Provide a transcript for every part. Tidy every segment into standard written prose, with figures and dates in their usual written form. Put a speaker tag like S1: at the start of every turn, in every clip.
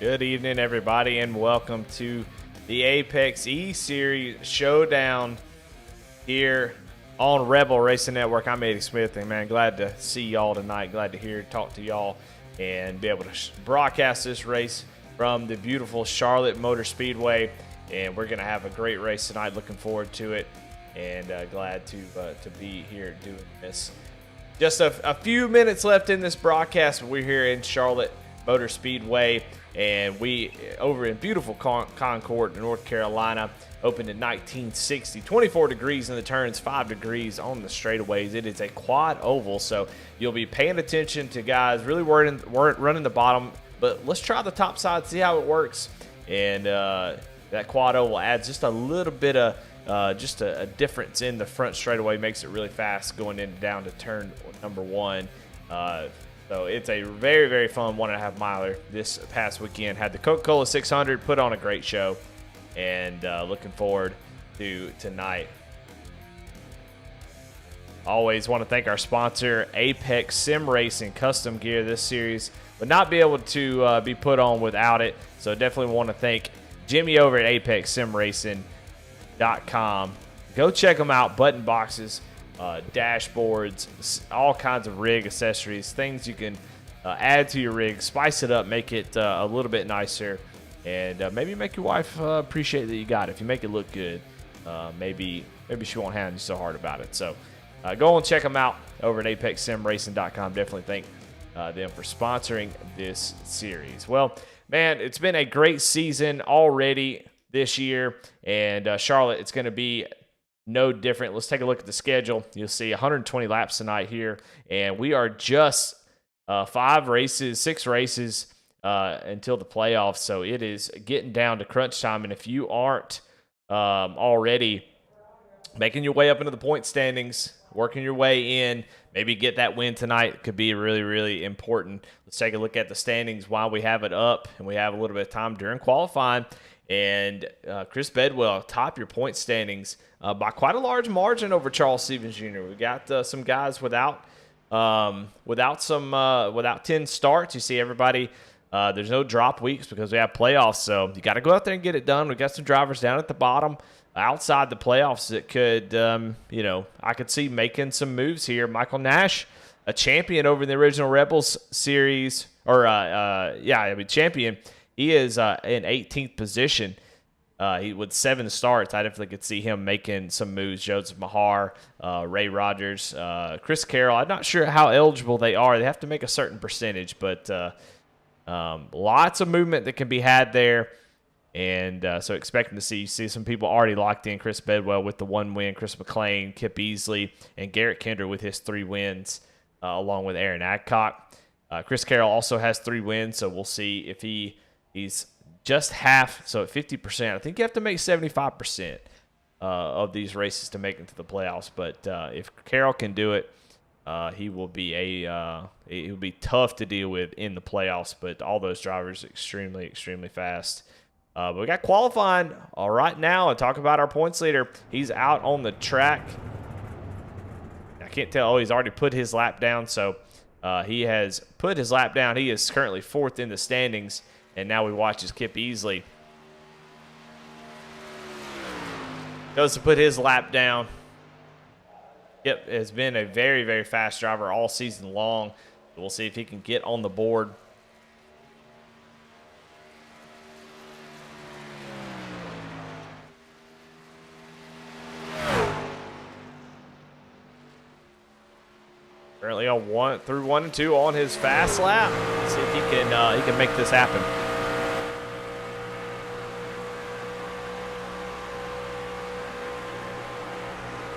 S1: Good evening, everybody, and welcome to the Apex E-Series Showdown here on Rebel Racing Network. I'm Eddie Smith, and man, glad to see y'all tonight. Glad to talk to y'all, and be able to broadcast this race from the beautiful Charlotte Motor Speedway. And we're going to have a great race tonight. Looking forward to it, and glad to be here doing this. Just a few minutes left in this broadcast. We're here in Charlotte Motor Speedway, and we over in beautiful Concord, North Carolina, opened in 1960. 24 degrees in the turns, 5 degrees on the straightaways. It is a quad oval, so you'll be paying attention to guys really running the bottom. But let's try the top side, see how it works. And that quad oval adds just a little bit of just a difference in the front straightaway, makes it really fast going down to turn number one. So it's a very, very fun 1.5 miler this past weekend. Had the Coca-Cola 600, put on a great show, and looking forward to tonight. Always want to thank our sponsor, Apex Sim Racing Custom Gear. This series would not be able to be put on without it. So definitely want to thank Jimmy over at ApexSimRacing.com. Go check them out. Button boxes, dashboards, all kinds of rig accessories, things you can add to your rig, spice it up, make it a little bit nicer, and maybe make your wife appreciate that you got it. If you make it look good, maybe she won't hound you so hard about it. So go and check them out over at ApexSimRacing.com. Definitely thank them for sponsoring this series. Well, man, it's been a great season already this year, and Charlotte, it's going to be no different. Let's take a look at the schedule. You'll see 120 laps tonight here, and we are just 6 races until the playoffs. So it is getting down to crunch time, and if you aren't already making your way up into the point standings, working your way in, maybe get that win tonight, could be really, really important. Let's take a look at the standings while we have it up, and we have a little bit of time during qualifying. And Chris Bedwell, top your point standings by quite a large margin over Charles Stevens Jr. We got some guys without 10 starts. You see everybody. There's no drop weeks because we have playoffs, so you got to go out there and get it done. We got some drivers down at the bottom outside the playoffs that could, I could see making some moves here. Michael Nash, a champion over in the original Rebels series, champion. He is in 18th position. He with 7 starts. I definitely could see him making some moves. Joseph Mahar, Ray Rogers, Chris Carroll. I'm not sure how eligible they are. They have to make a certain percentage, but lots of movement that can be had there. And so expecting to see some people already locked in. Chris Bedwell with the 1 win, Chris McLean, Kip Easley, and Garrett Kinder with his 3 wins, along with Aaron Adcock. Chris Carroll also has 3 wins, so we'll see if he's just half, so at 50%. I think you have to make 75% of these races to make it to the playoffs. But if Carroll can do it, he will be tough to deal with in the playoffs. But all those drivers extremely, extremely fast. But we got qualifying right now, and talk about our points leader. He's out on the track. I can't tell. Oh, he's already put his lap down. So he has put his lap down. He is currently 4th in the standings. And now we watch as Kip Easley goes to put his lap down. Kip has been a very, very fast driver all season long. We'll see if he can get on the board. Currently on through 1 and 2 on his fast lap. Let's see if he can make this happen.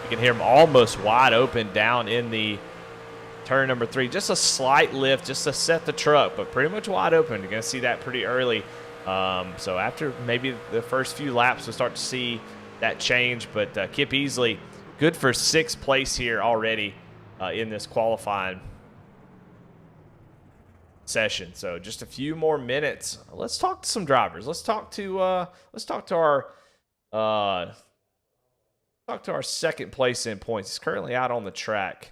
S1: You can hear him almost wide open down in the turn number 3. Just a slight lift just to set the truck, but pretty much wide open. You're going to see that pretty early. So after maybe the first few laps, we'll start to see that change. But Kip Easley, good for 6th place here already in this qualifying session. So just a few more minutes. Let's talk to some drivers. Let's talk to our 2nd place in points. He's currently out on the track,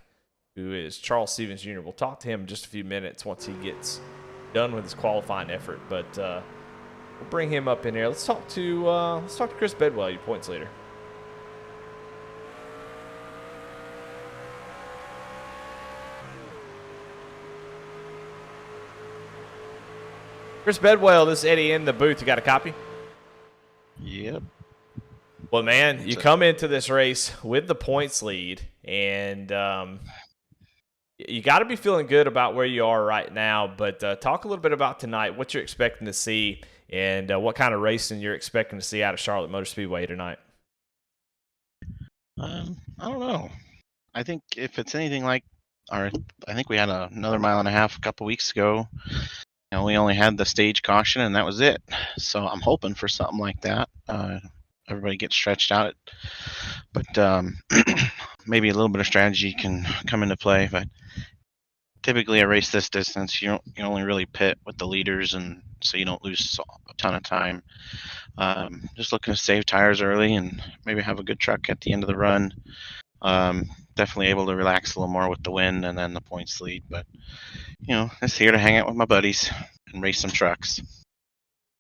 S1: who is Charles Stevens Jr. We'll talk to him in just a few minutes once he gets done with his qualifying effort. But We'll bring him up in here. Let's talk to Chris Bedwell, your points leader. Chris Bedwell, this is Eddie in the booth. You got a copy?
S2: Yep.
S1: Well, man, you come into this race with the points lead, and you got to be feeling good about where you are right now. But talk a little bit about tonight, what you're expecting to see, and what kind of racing you're expecting to see out of Charlotte Motor Speedway tonight.
S2: I don't know. I think if it's anything like I think we had another mile and a half a couple weeks ago. We only had the stage caution, and that was it. So I'm hoping for something like that. Everybody gets stretched out, but maybe a little bit of strategy can come into play. But typically, a race this distance, you only really pit with the leaders, and so you don't lose a ton of time. Just looking to save tires early and maybe have a good truck at the end of the run. Definitely able to relax a little more with the wind and then the points lead. But just here to hang out with my buddies and race some trucks.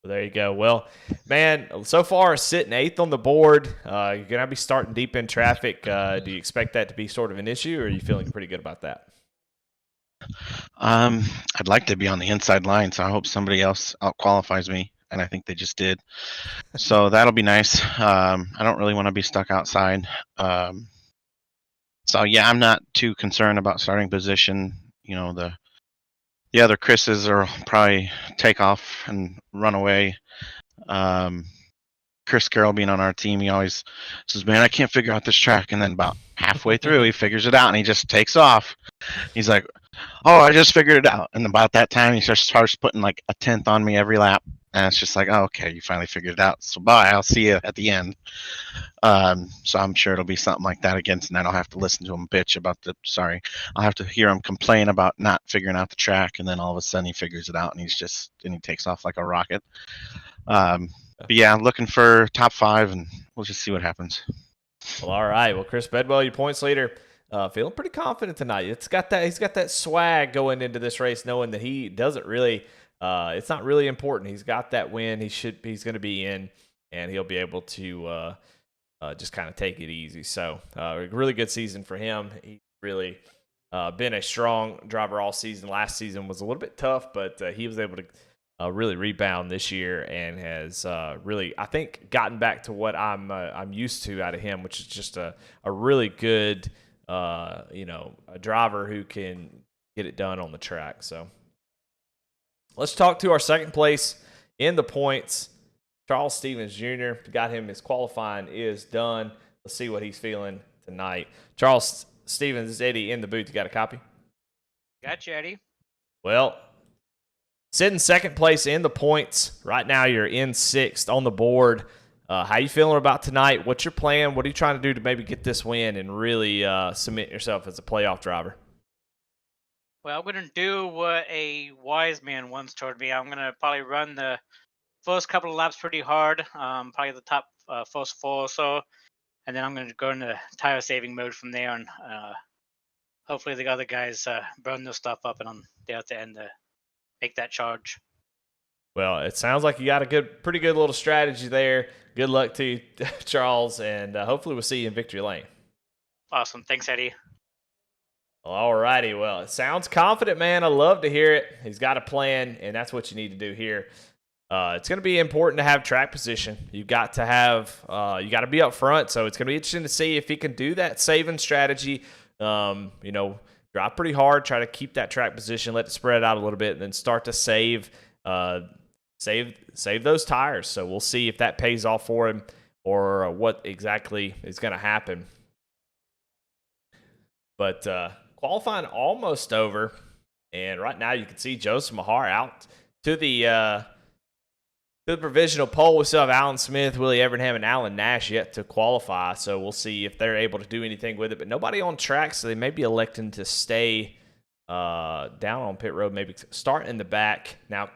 S1: Well, there you go. Well, man, so far sitting 8th on the board. You're gonna be starting deep in traffic. Do you expect that to be sort of an issue, or are you feeling pretty good about that?
S2: I'd like to be on the inside line, so I hope somebody else out qualifies me, and I think they just did. So that'll be nice. I don't really want to be stuck outside. So yeah, I'm not too concerned about starting position. The other Chris's are probably take off and run away. Chris Carroll being on our team, he always says, "Man, I can't figure out this track." And then about halfway through, he figures it out and he just takes off. He's like, "Oh, I just figured it out." And about that time, he starts putting like a 10th on me every lap. And it's just like, "Oh, okay, you finally figured it out. So bye, I'll see you at the end." So I'm sure it'll be something like that again, and then I'll have to listen to him bitch about I'll have to hear him complain about not figuring out the track, and then all of a sudden he figures it out and he takes off like a rocket. But yeah, I'm looking for top 5, and we'll just see what happens.
S1: Well, all right. Well, Chris Bedwell, your points leader, feeling pretty confident tonight. He's got that swag going into this race, knowing that he doesn't really. It's not really important. He's got that win. He's going to be in, and he'll be able to just kind of take it easy. So, a really good season for him. He's really been a strong driver all season. Last season was a little bit tough, but he was able to really rebound this year and has really, I think, gotten back to what I'm used to out of him, which is just a really good, a driver who can get it done on the track. So. Let's talk to our second place in the points, Charles Stevens Jr. Got him. His qualifying is done. Let's see what he's feeling tonight. Charles Stevens, is Eddie in the booth. You got a copy?
S3: Got you, Eddie.
S1: Well, sitting second place in the points. Right now you're in 6th on the board. How you feeling about tonight? What's your plan? What are you trying to do to maybe get this win and really cement yourself as a playoff driver?
S3: Well, I'm going to do what a wise man once told me. I'm going to probably run the first couple of laps pretty hard, probably the top first 4 or so, and then I'm going to go into tire saving mode from there, and hopefully the other guys burn their stuff up, and I'm there at the end to make that charge.
S1: Well, it sounds like you got a pretty good little strategy there. Good luck to you, Charles, and hopefully we'll see you in victory lane.
S3: Awesome. Thanks, Eddie.
S1: All righty. Well, it sounds confident, man. I love to hear it. He's got a plan, and that's what you need to do here. It's going to be important to have track position. You've got to have, you got to be up front. So it's going to be interesting to see if he can do that saving strategy. Drive pretty hard, try to keep that track position, let it spread out a little bit, and then start to save those tires. So we'll see if that pays off for him or what exactly is going to happen. But qualifying almost over, and right now you can see Joseph Mahar out to the provisional pole. We still have Alan Smith, Willie Evernham, and Alan Nash yet to qualify, so we'll see if they're able to do anything with it. But nobody on track, so they may be electing to stay down on pit road, maybe start in the back. Now,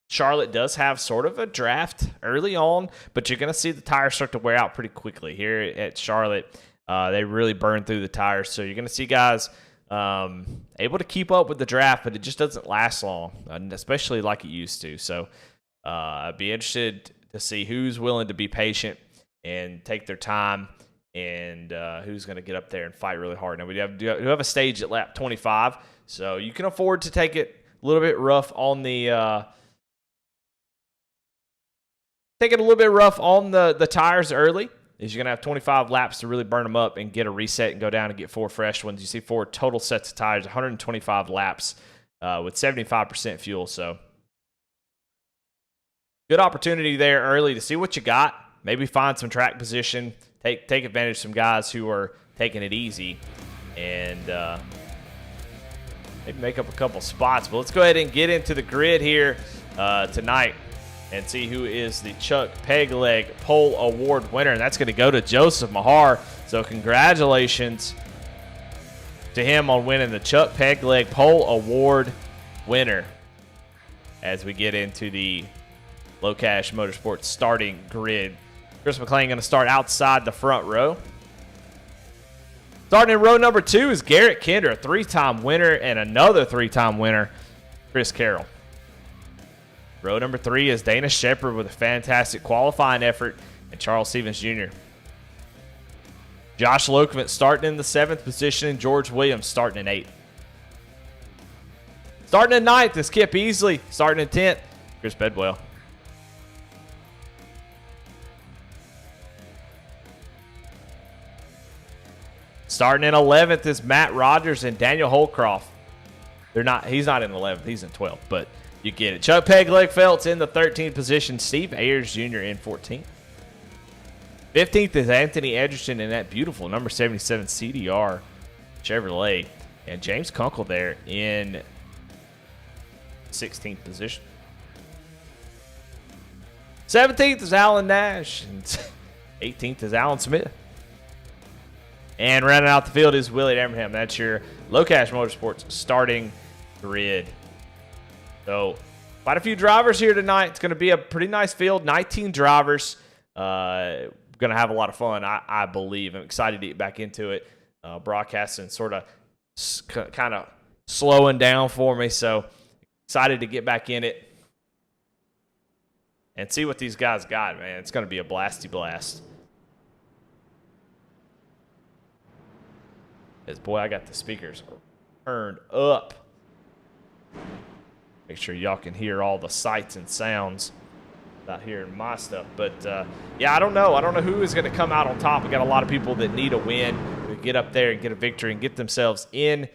S1: Charlotte does have sort of a draft early on, but you're going to see the tires start to wear out pretty quickly here at Charlotte. They really burn through the tires, so you're going to see guys able to keep up with the draft, but it just doesn't last long, especially like it used to. So I'd be interested to see who's willing to be patient and take their time, and who's going to get up there and fight really hard. Now, we have a stage at lap 25, so you can afford to take it a little bit rough on the the tires early. Is you're going to have 25 laps to really burn them up and get a reset and go down and get 4 fresh ones. You see 4 total sets of tires, 125 laps with 75% fuel. So good opportunity there early to see what you got. Maybe find some track position. Take advantage of some guys who are taking it easy and maybe make up a couple spots. But let's go ahead and get into the grid here tonight and see who is the Chuck Pegleg Pole Award winner. And that's going to go to Joseph Mahar. So congratulations to him on winning the Chuck Pegleg Pole Award winner as we get into the Low Cash Motorsports starting grid. Chris McLean going to start outside the front row. Starting in row number 2 is Garrett Kinder, a 3-time winner, and another 3-time winner, Chris Carroll. Row number 3 is Dana Shepard with a fantastic qualifying effort, and Charles Stevens Jr. Josh Lokovitz starting in the 7th position, and George Williams starting in 8th. Starting in 9th is Kip Easley. Starting in 10th, Chris Bedwell. Starting in 11th is Matt Rogers and Daniel Holcroft. He's not in 11th, he's in 12th, but you get it. Chuck Pegleg-Felt's in the 13th position. Steve Ayers Jr. in 14th. 15th is Anthony Edgerton in that beautiful number 77 CDR Chevrolet. And James Kunkel there in 16th position. 17th is Alan Nash. And 18th is Alan Smith. And rounding out the field is Willie Abraham. That's your Low Cash Motorsports starting grid. So, quite a few drivers here tonight. It's going to be a pretty nice field. 19 drivers. Going to have a lot of fun, I believe. I'm excited to get back into it. Broadcasting sort of kind of slowing down for me. So, excited to get back in it and see what these guys got, man. It's going to be a blasty blast. As boy, I got the speakers turned up. Make sure y'all can hear all the sights and sounds without hearing my stuff. But, yeah, I don't know. I don't know who is going to come out on top. We got a lot of people that need a win to get up there and get a victory and get themselves in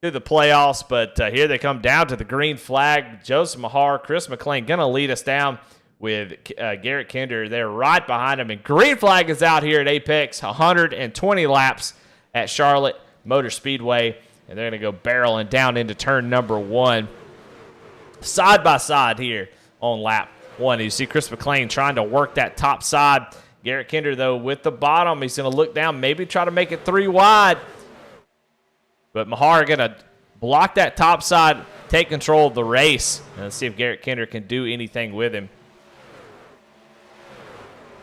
S1: to the playoffs. But here they come down to the green flag. Joseph Mahar, Chris McLean going to lead us down with Garrett Kinder there right behind him. And green flag is out here at Apex. 120 laps at Charlotte Motor Speedway. And they're going to go barreling down into turn number 1. Side by side here on lap 1. You see Chris McLean trying to work that top side. Garrett Kinder, though, with the bottom. He's going to look down, maybe try to make it 3 wide. But Mahar going to block that top side, take control of the race. And let's see if Garrett Kinder can do anything with him.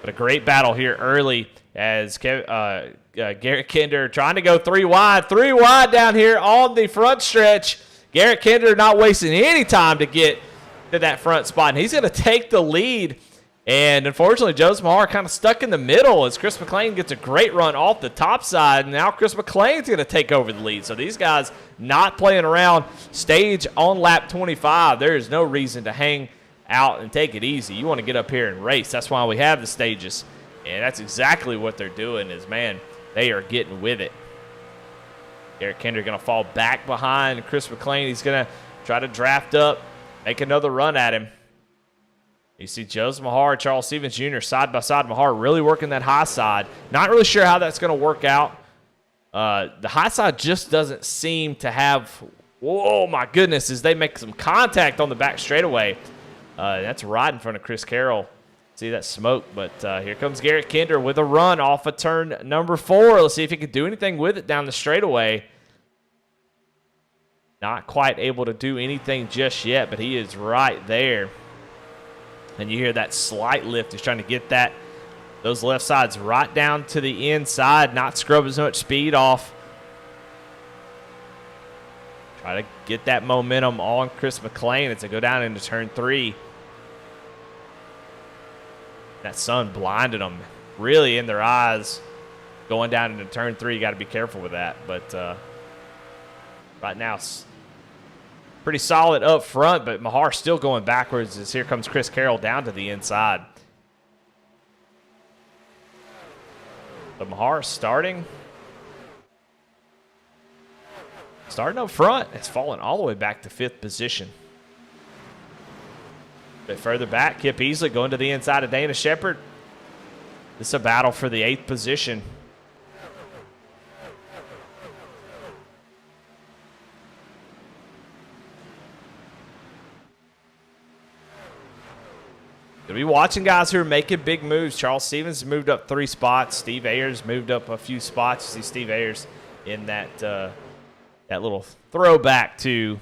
S1: But a great battle here early as Garrett Kinder trying to go 3 wide. 3 wide down here on the front stretch. Garrett Kinder not wasting any time to get to that front spot. And he's going to take the lead. And unfortunately, Joseph Mahar kind of stuck in the middle as Chris McLean gets a great run off the top side. And now Chris McLean's going to take over the lead. So these guys not playing around. Stage on lap 25. There is no reason to hang out and take it easy. You want to get up here and race. That's why we have the stages. And that's exactly what they're doing is, man, they are getting with it. Garrett Kinder going to fall back behind Chris McLean. He's going to try to draft up, make another run at him. You see Joseph Mahar, Charles Stevens Jr. side by side. Mahar really working that high side. Not really sure how that's going to work out. The high side just doesn't seem to have, whoa, my goodness, as they make some contact on the back straightaway. That's right in front of Chris Carroll. See that smoke, but here comes Garrett Kinder with a run off of turn number 4. Let's see if he can do anything with it down the straightaway. Not quite able to do anything just yet, but he is right there. And you hear that slight lift. He's trying to get those left sides right down to the inside, not scrub as much speed off. Try to get that momentum on Chris McLean as they go down into turn 3. That sun blinded them really in their eyes. Going down into turn 3, you got to be careful with that. But right now, it's pretty solid up front, but Mahar still going backwards as here comes Chris Carroll down to the inside. But Mahar starting up front. It's fallen all the way back to 5th position. A bit further back, Kip Easley going to the inside of Dana Shepard. This is a battle for the 8th position. You'll be watching guys who are making big moves. Charles Stevens moved up 3 spots. Steve Ayers moved up a few spots. You see Steve Ayers in that that little throwback to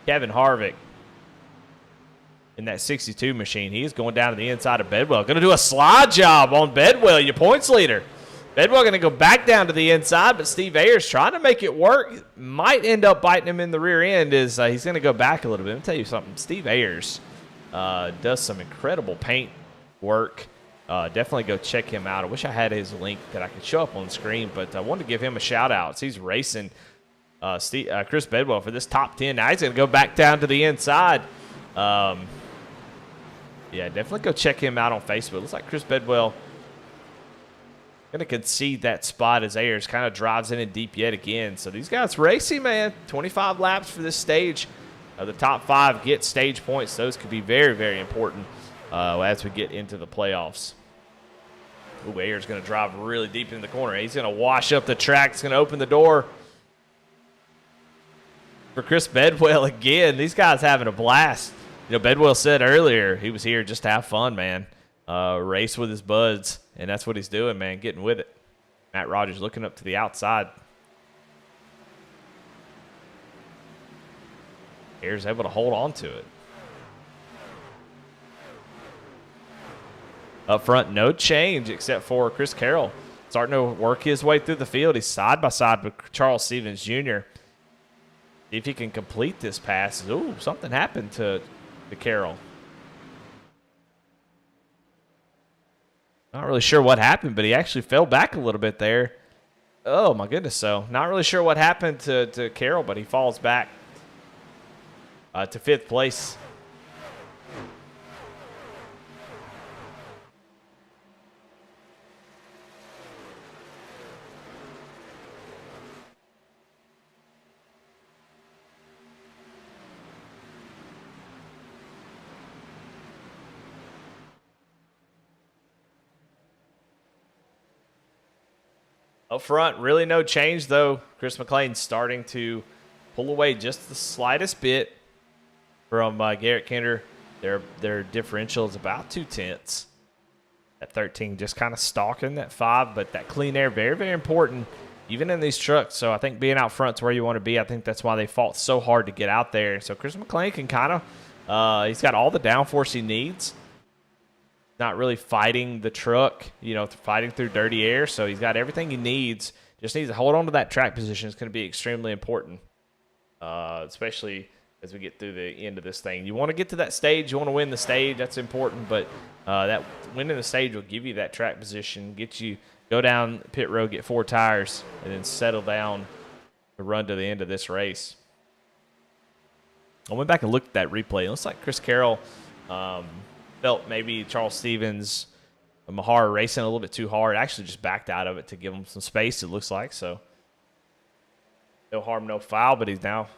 S1: Kevin Harvick in that 62 machine. He's going down to the inside of Bedwell. Going to do a slide job on Bedwell, your points leader. Bedwell going to go back down to the inside, but Steve Ayers trying to make it work. Might end up biting him in the rear end as he's going to go back a little bit. Let me tell you something. Steve Ayers does some incredible paint work. Definitely go check him out. I wish I had his link that I could show up on the screen, but I wanted to give him a shout-out. He's racing Chris Bedwell for this top 10. Now he's going to go back down to the inside. Yeah, definitely go check him out on Facebook. Looks like Chris Bedwell going to concede that spot as Ayers kind of drives in deep yet again. So these guys racing, man. 25 laps for this stage. The top 5 get stage points. Those could be very, very important as we get into the playoffs. Ooh, Ayers going to drive really deep in the corner. He's going to wash up the track. He's going to open the door for Chris Bedwell again. These guys having a blast. You know, Bedwell said earlier he was here just to have fun, man. Race with his buds, and that's what he's doing, man, getting with it. Matt Rogers looking up to the outside. Ayers able to hold on to it. Up front, no change except for Chris Carroll starting to work his way through the field. He's side by side with Charles Stevens Jr. See if he can complete this pass. Ooh, something happened to Carroll. Not really sure what happened, but he actually fell back a little bit there. Oh, my goodness. So, not really sure what happened to Carroll, but he falls back to 5th place. Up front, really no change, though. Chris McLean starting to pull away just the slightest bit from Garrett Kinder. Their differential is about 2/10. At 13, just kind of stalking that 5, but that clean air, very, very important, even in these trucks. So I think being out front is where you want to be. I think that's why they fought so hard to get out there. So Chris McLean can kind of, he's got all the downforce he needs. Not really fighting the truck, you know, fighting through dirty air. So he's got everything he needs. Just needs to hold on to that track position. It's going to be extremely important, especially as we get through the end of this thing. You want to get to that stage. You want to win the stage. That's important. But that winning the stage will give you that track position, get you go down pit road, get 4 tires, and then settle down to run to the end of this race. I went back and looked at that replay. It looks like Chris Carroll felt maybe Charles Stevens, Mahar racing a little bit too hard. Actually just backed out of it to give him some space, it looks like. So no harm, no foul, but he's now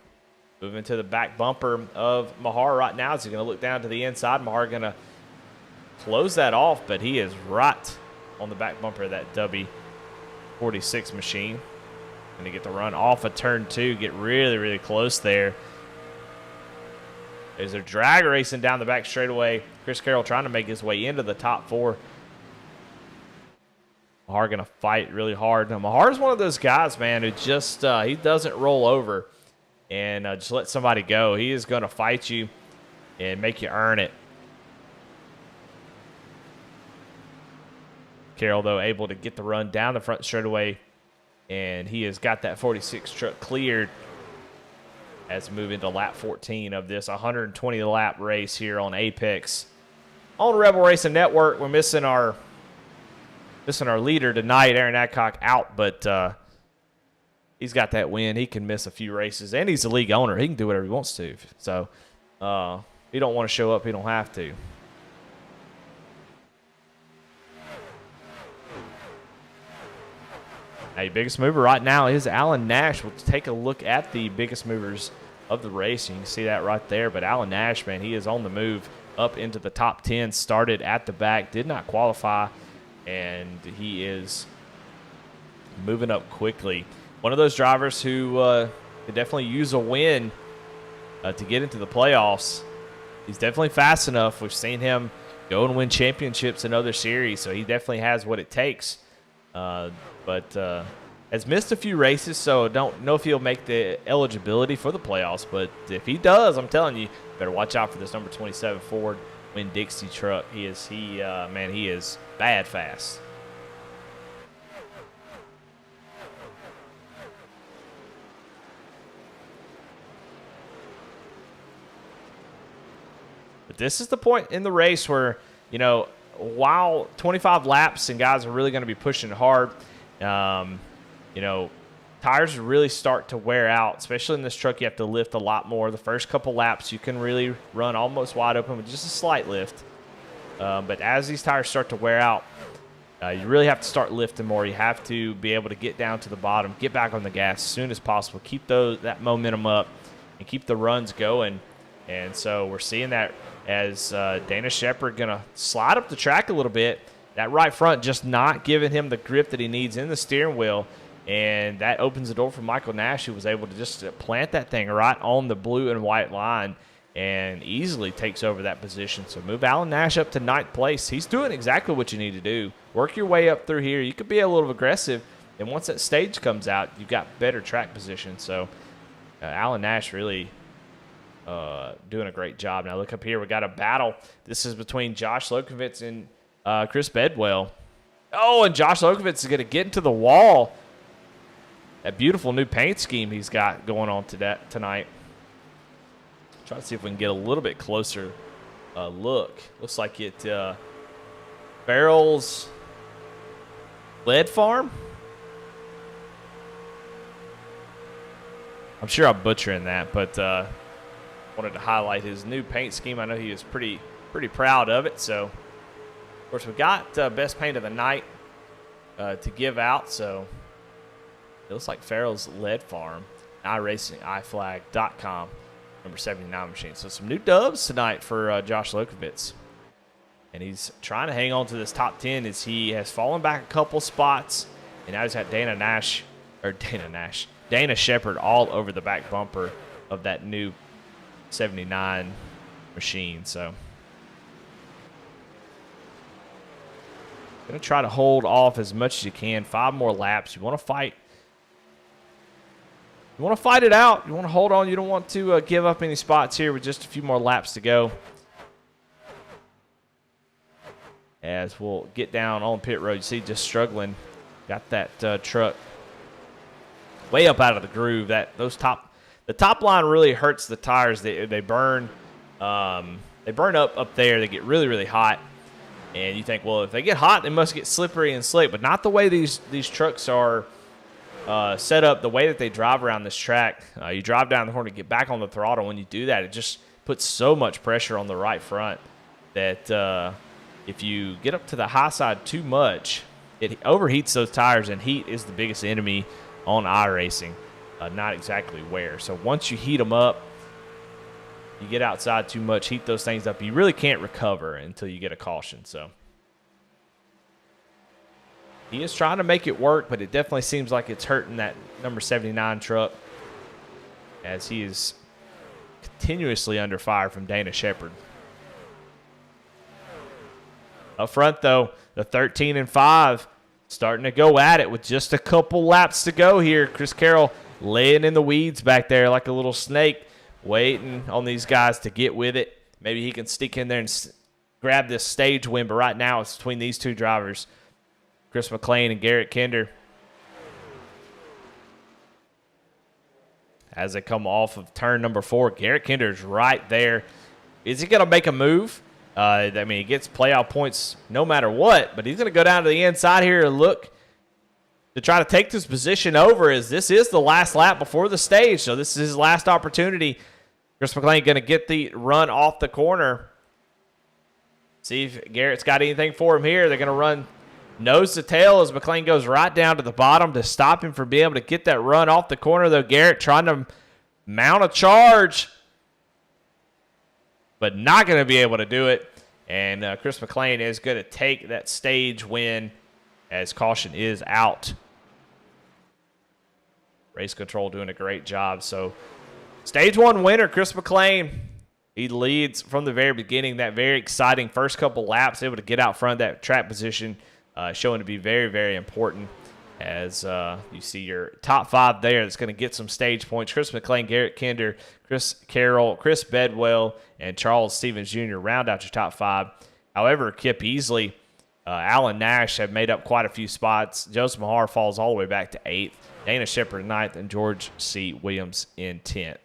S1: moving to the back bumper of Mahar right now. He's going to look down to the inside. Mahar going to close that off, but he is right on the back bumper of that W46 machine. Going to get the run off of turn 2, get really, really close there. There's a drag racing down the back straightaway. Chris Carroll trying to make his way into the top 4. Mahar going to fight really hard. Now, Mahar's one of those guys, man, who just he doesn't roll over and just let somebody go. He is going to fight you and make you earn it. Carroll, though, able to get the run down the front straightaway, and he has got that 46 truck cleared as we move into lap 14 of this 120-lap race here on Apex on Rebel Racing Network. We're missing our leader tonight, Aaron Adcock, out, but he's got that win. He can miss a few races, and he's the league owner. He can do whatever he wants to. So if he don't want to show up, he don't have to. Now, your biggest mover right now is Alan Nash. We'll take a look at the biggest movers of the race. You can see that right there. But Alan Nash, man, he is on the move up into the top 10. Started at the back, did not qualify, and he is moving up quickly. One of those drivers who could definitely use a win to get into the playoffs. He's definitely fast enough. We've seen him go and win championships in other series, so he definitely has what it takes. But has missed a few races, so don't know if he'll make the eligibility for the playoffs. But if he does, I'm telling you, better watch out for this number 27 Ford Winn-Dixie truck. He is bad fast. But this is the point in the race where, you know, while 25 laps and guys are really going to be pushing hard, you know, tires really start to wear out, especially in this truck. You have to lift a lot more. The first couple laps, you can really run almost wide open with just a slight lift. But as these tires start to wear out, you really have to start lifting more. You have to be able to get down to the bottom, get back on the gas as soon as possible, keep that momentum up, and keep the runs going. And so we're seeing that as Dana Shepard going to slide up the track a little bit. That right front just not giving him the grip that he needs in the steering wheel. And that opens the door for Michael Nash, who was able to just plant that thing right on the blue and white line and easily takes over that position. So move Alan Nash up to 9th place. He's doing exactly what you need to do. Work your way up through here. You could be a little aggressive. And once that stage comes out, you've got better track position. So Alan Nash really doing a great job. Now look up here. We got a battle. This is between Josh Lokovitz and Chris Bedwell. Oh, and Josh Lokovitz is going to get into the wall. That beautiful new paint scheme he's got going on tonight. Try to see if we can get a little bit closer look. Looks like it Farrell's Lead Farm. I'm sure I'm butchering that, but wanted to highlight his new paint scheme. I know he is pretty proud of it. So, of course, we got best paint of the night to give out. So it looks like Farrell's Lead Farm, iRacing, iFlag.com, number 79 machine. So some new dubs tonight for Josh Lokovitz. And he's trying to hang on to this top 10 as he has fallen back a couple spots. And now he's got Dana Shepard all over the back bumper of that new 79 machine. So going to try to hold off as much as you can. 5 more laps. You want to fight. You want to fight it out. You want to hold on. You don't want to give up any spots here with just a few more laps to go. As we'll get down on pit road, you see just struggling. Got that truck way up out of the groove. The top line really hurts the tires. They burn. They burn up there. They get really, really hot. And you think, well, if they get hot, they must get slippery and slick. But not the way these trucks are set up, the way that they drive around this track. You drive down the horn to get back on the throttle. When you do that, it just puts so much pressure on the right front that if you get up to the high side too much, it overheats those tires, and heat is the biggest enemy on iRacing. Not exactly where. So once you heat them up, you get outside too much, heat those things up, you really can't recover until you get a caution. So he is trying to make it work, but it definitely seems like it's hurting that number 79 truck as he is continuously under fire from Dana Shepard. Up front, though, the 13 and 5 starting to go at it with just a couple laps to go here. Chris Carroll laying in the weeds back there like a little snake, waiting on these guys to get with it. Maybe he can sneak in there and grab this stage win, but right now it's between these two drivers, Chris McLean and Garrett Kinder. As they come off of turn number 4, Garrett Kinder's right there. Is he going to make a move? I mean, he gets playoff points no matter what, but he's going to go down to the inside here and look to try to take this position over, as this is the last lap before the stage, so this is his last opportunity. Chris McLean going to get the run off the corner. See if Garrett's got anything for him here. They're going to run nose to tail as McLean goes right down to the bottom to stop him from being able to get that run off the corner, though. Garrett trying to mount a charge, but not going to be able to do it. And Chris McLean is going to take that stage win as caution is out. Race control doing a great job. So stage 1 winner, Chris McLean. He leads from the very beginning. That very exciting first couple laps, able to get out front of that track position, showing to be very, very important. As you see your top 5 there that's going to get some stage points. Chris McLean, Garrett Kinder, Chris Carroll, Chris Bedwell, and Charles Stevens Jr. round out your top 5. However, Kip Easley, Alan Nash have made up quite a few spots. Joseph Mahar falls all the way back to 8th. Dana Shepard 9th, and George C. Williams in 10th.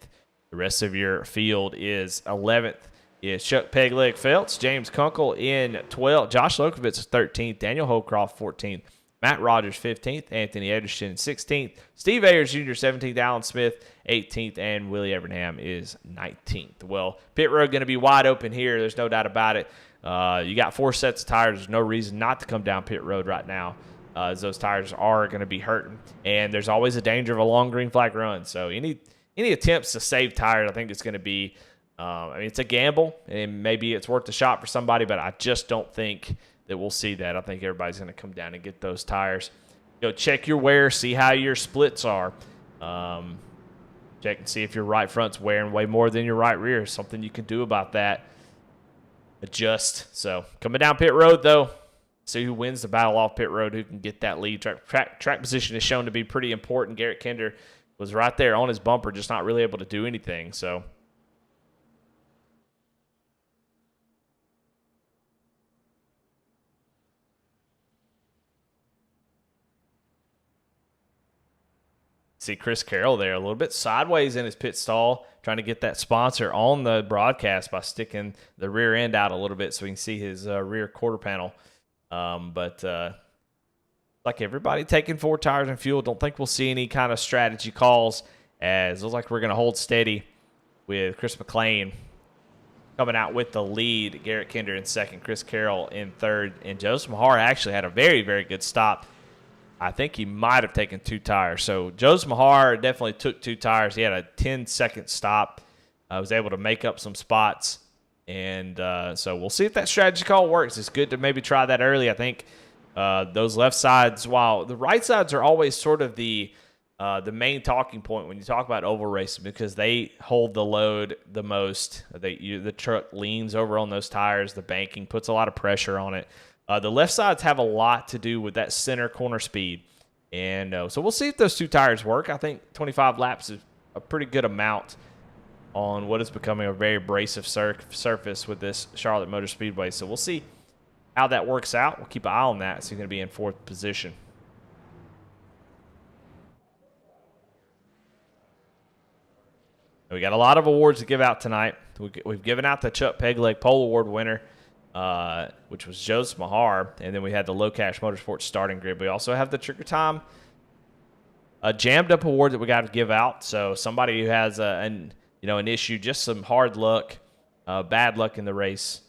S1: The rest of your field is 11th. Is Chuck Pegleg Phelps, James Kunkel in 12th, Josh Lokovitz 13th, Daniel Holcroft 14th, Matt Rogers 15th, Anthony Ederson 16th, Steve Ayers Jr. 17th, Alan Smith 18th, and Willie Evernham is 19th. Well, pit road going to be wide open here. There's no doubt about it. You got 4 sets of tires. There's no reason not to come down pit road right now, as those tires are going to be hurting. And there's always a danger of a long green flag run. So any attempts to save tires, I think it's going to be, it's a gamble, and maybe it's worth a shot for somebody, but I just don't think that we'll see that. I think everybody's going to come down and get those tires. Go check your wear, see how your splits are. Check and see if your right front's wearing way more than your right rear. Something you can do about that. Adjust. So coming down pit road, though, see who wins the battle off pit road, who can get that lead. Track position is shown to be pretty important. Garrett Kinder was right there on his bumper, just not really able to do anything. So see Chris Carroll there a little bit sideways in his pit stall, trying to get that sponsor on the broadcast by sticking the rear end out a little bit so we can see his rear quarter panel. But like everybody taking 4 tires and fuel, don't think we'll see any kind of strategy calls, as it looks like we're going to hold steady with Chris McLean coming out with the lead. Garrett Kinder in 2nd, Chris Carroll in 3rd, and Joseph Mahar actually had a very, very good stop. I think he might have taken 2 tires. So Joseph Mahar definitely took 2 tires. He had a 10-second stop. Was able to make up some spots. And so we'll see if that strategy call works. It's good to maybe try that early. I think those left sides, while the right sides are always sort of the main talking point when you talk about oval racing, because they hold the load the most. The truck leans over on those tires. The banking puts a lot of pressure on it. The left sides have a lot to do with that center corner speed. And so we'll see if those 2 tires work. I think 25 laps is a pretty good amount on what is becoming a very abrasive surface with this Charlotte Motor Speedway. So we'll see how that works out. We'll keep an eye on that. So he's going to be in 4th position. We got a lot of awards to give out tonight. We've given out the Chuck Pegleg Pole Award winner, which was Joseph Mahar, and then we had the Low Cash Motorsports starting grid. We also have the Trigger Time jammed up award that we got to give out. So somebody who has an issue, just some hard luck, bad luck in the race,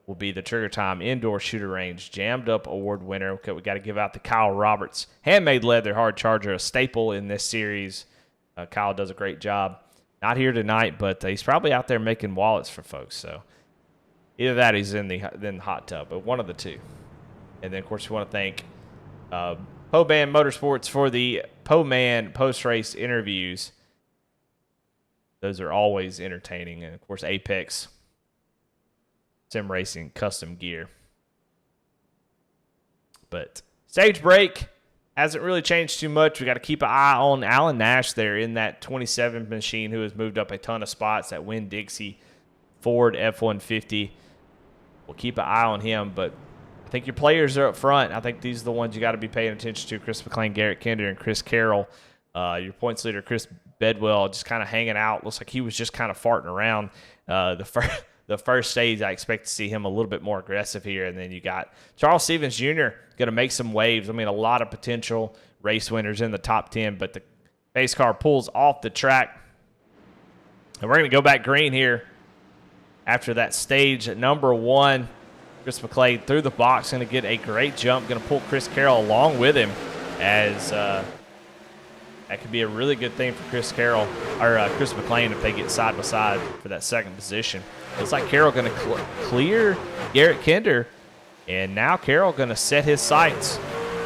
S1: will be the Trigger Time Indoor Shooter Range jammed up award winner. Okay, we got to give out the Kyle Roberts Handmade Leather Hard Charger, a staple in this series. Kyle does a great job. Not here tonight, but he's probably out there making wallets for folks. So either that, he's in the hot tub, but one of the two. And then, of course, we want to thank Po-Man Motorsports for the Po-Man post-race interviews. Those are always entertaining. And, of course, Apex Sim Racing Custom Gear. But stage break hasn't really changed too much. We got to keep an eye on Alan Nash there in that 27 machine, who has moved up a ton of spots. That Winn-Dixie Ford F-150. We'll keep an eye on him, but I think your players are up front. I think these are the ones you got to be paying attention to: Chris McLean, Garrett Kinder, and Chris Carroll. Your points leader, Chris Bedwell, just kind of hanging out. Looks like he was just kind of farting around the the first stage, I expect to see him a little bit more aggressive here. And then you got Charles Stevens Jr. going to make some waves. I mean, a lot of potential race winners in the top 10, but the pace car pulls off the track. And we're going to go back green here after that stage at number 1. Chris McClade through the box, going to get a great jump, going to pull Chris Carroll along with him, as that could be a really good thing for Chris Carroll or Chris McClain if they get side by side for that second position. Looks like Carroll going to clear Garrett Kinder, and now Carroll going to set his sights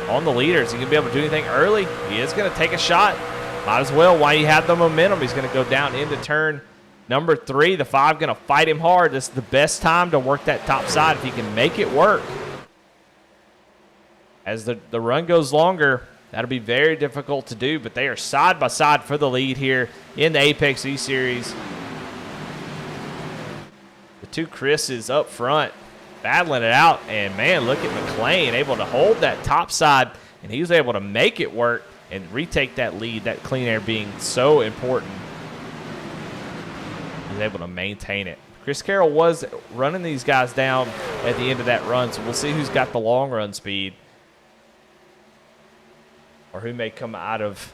S1: on the leader. Is he going to be able to do anything early? He is going to take a shot. Might as well while you have the momentum. He's going to go down into turn number 3. The 5 going to fight him hard. This is the best time to work that top side if he can make it work. As the run goes longer, that'll be very difficult to do, but they are side by side for the lead here in the Apex E-Series. The two Chris's up front battling it out, and man, look at McClain able to hold that top side, and he was able to make it work and retake that lead, that clean air being so important. He's able to maintain it. Chris Carroll was running these guys down at the end of that run, so we'll see who's got the long run speed or who may come out of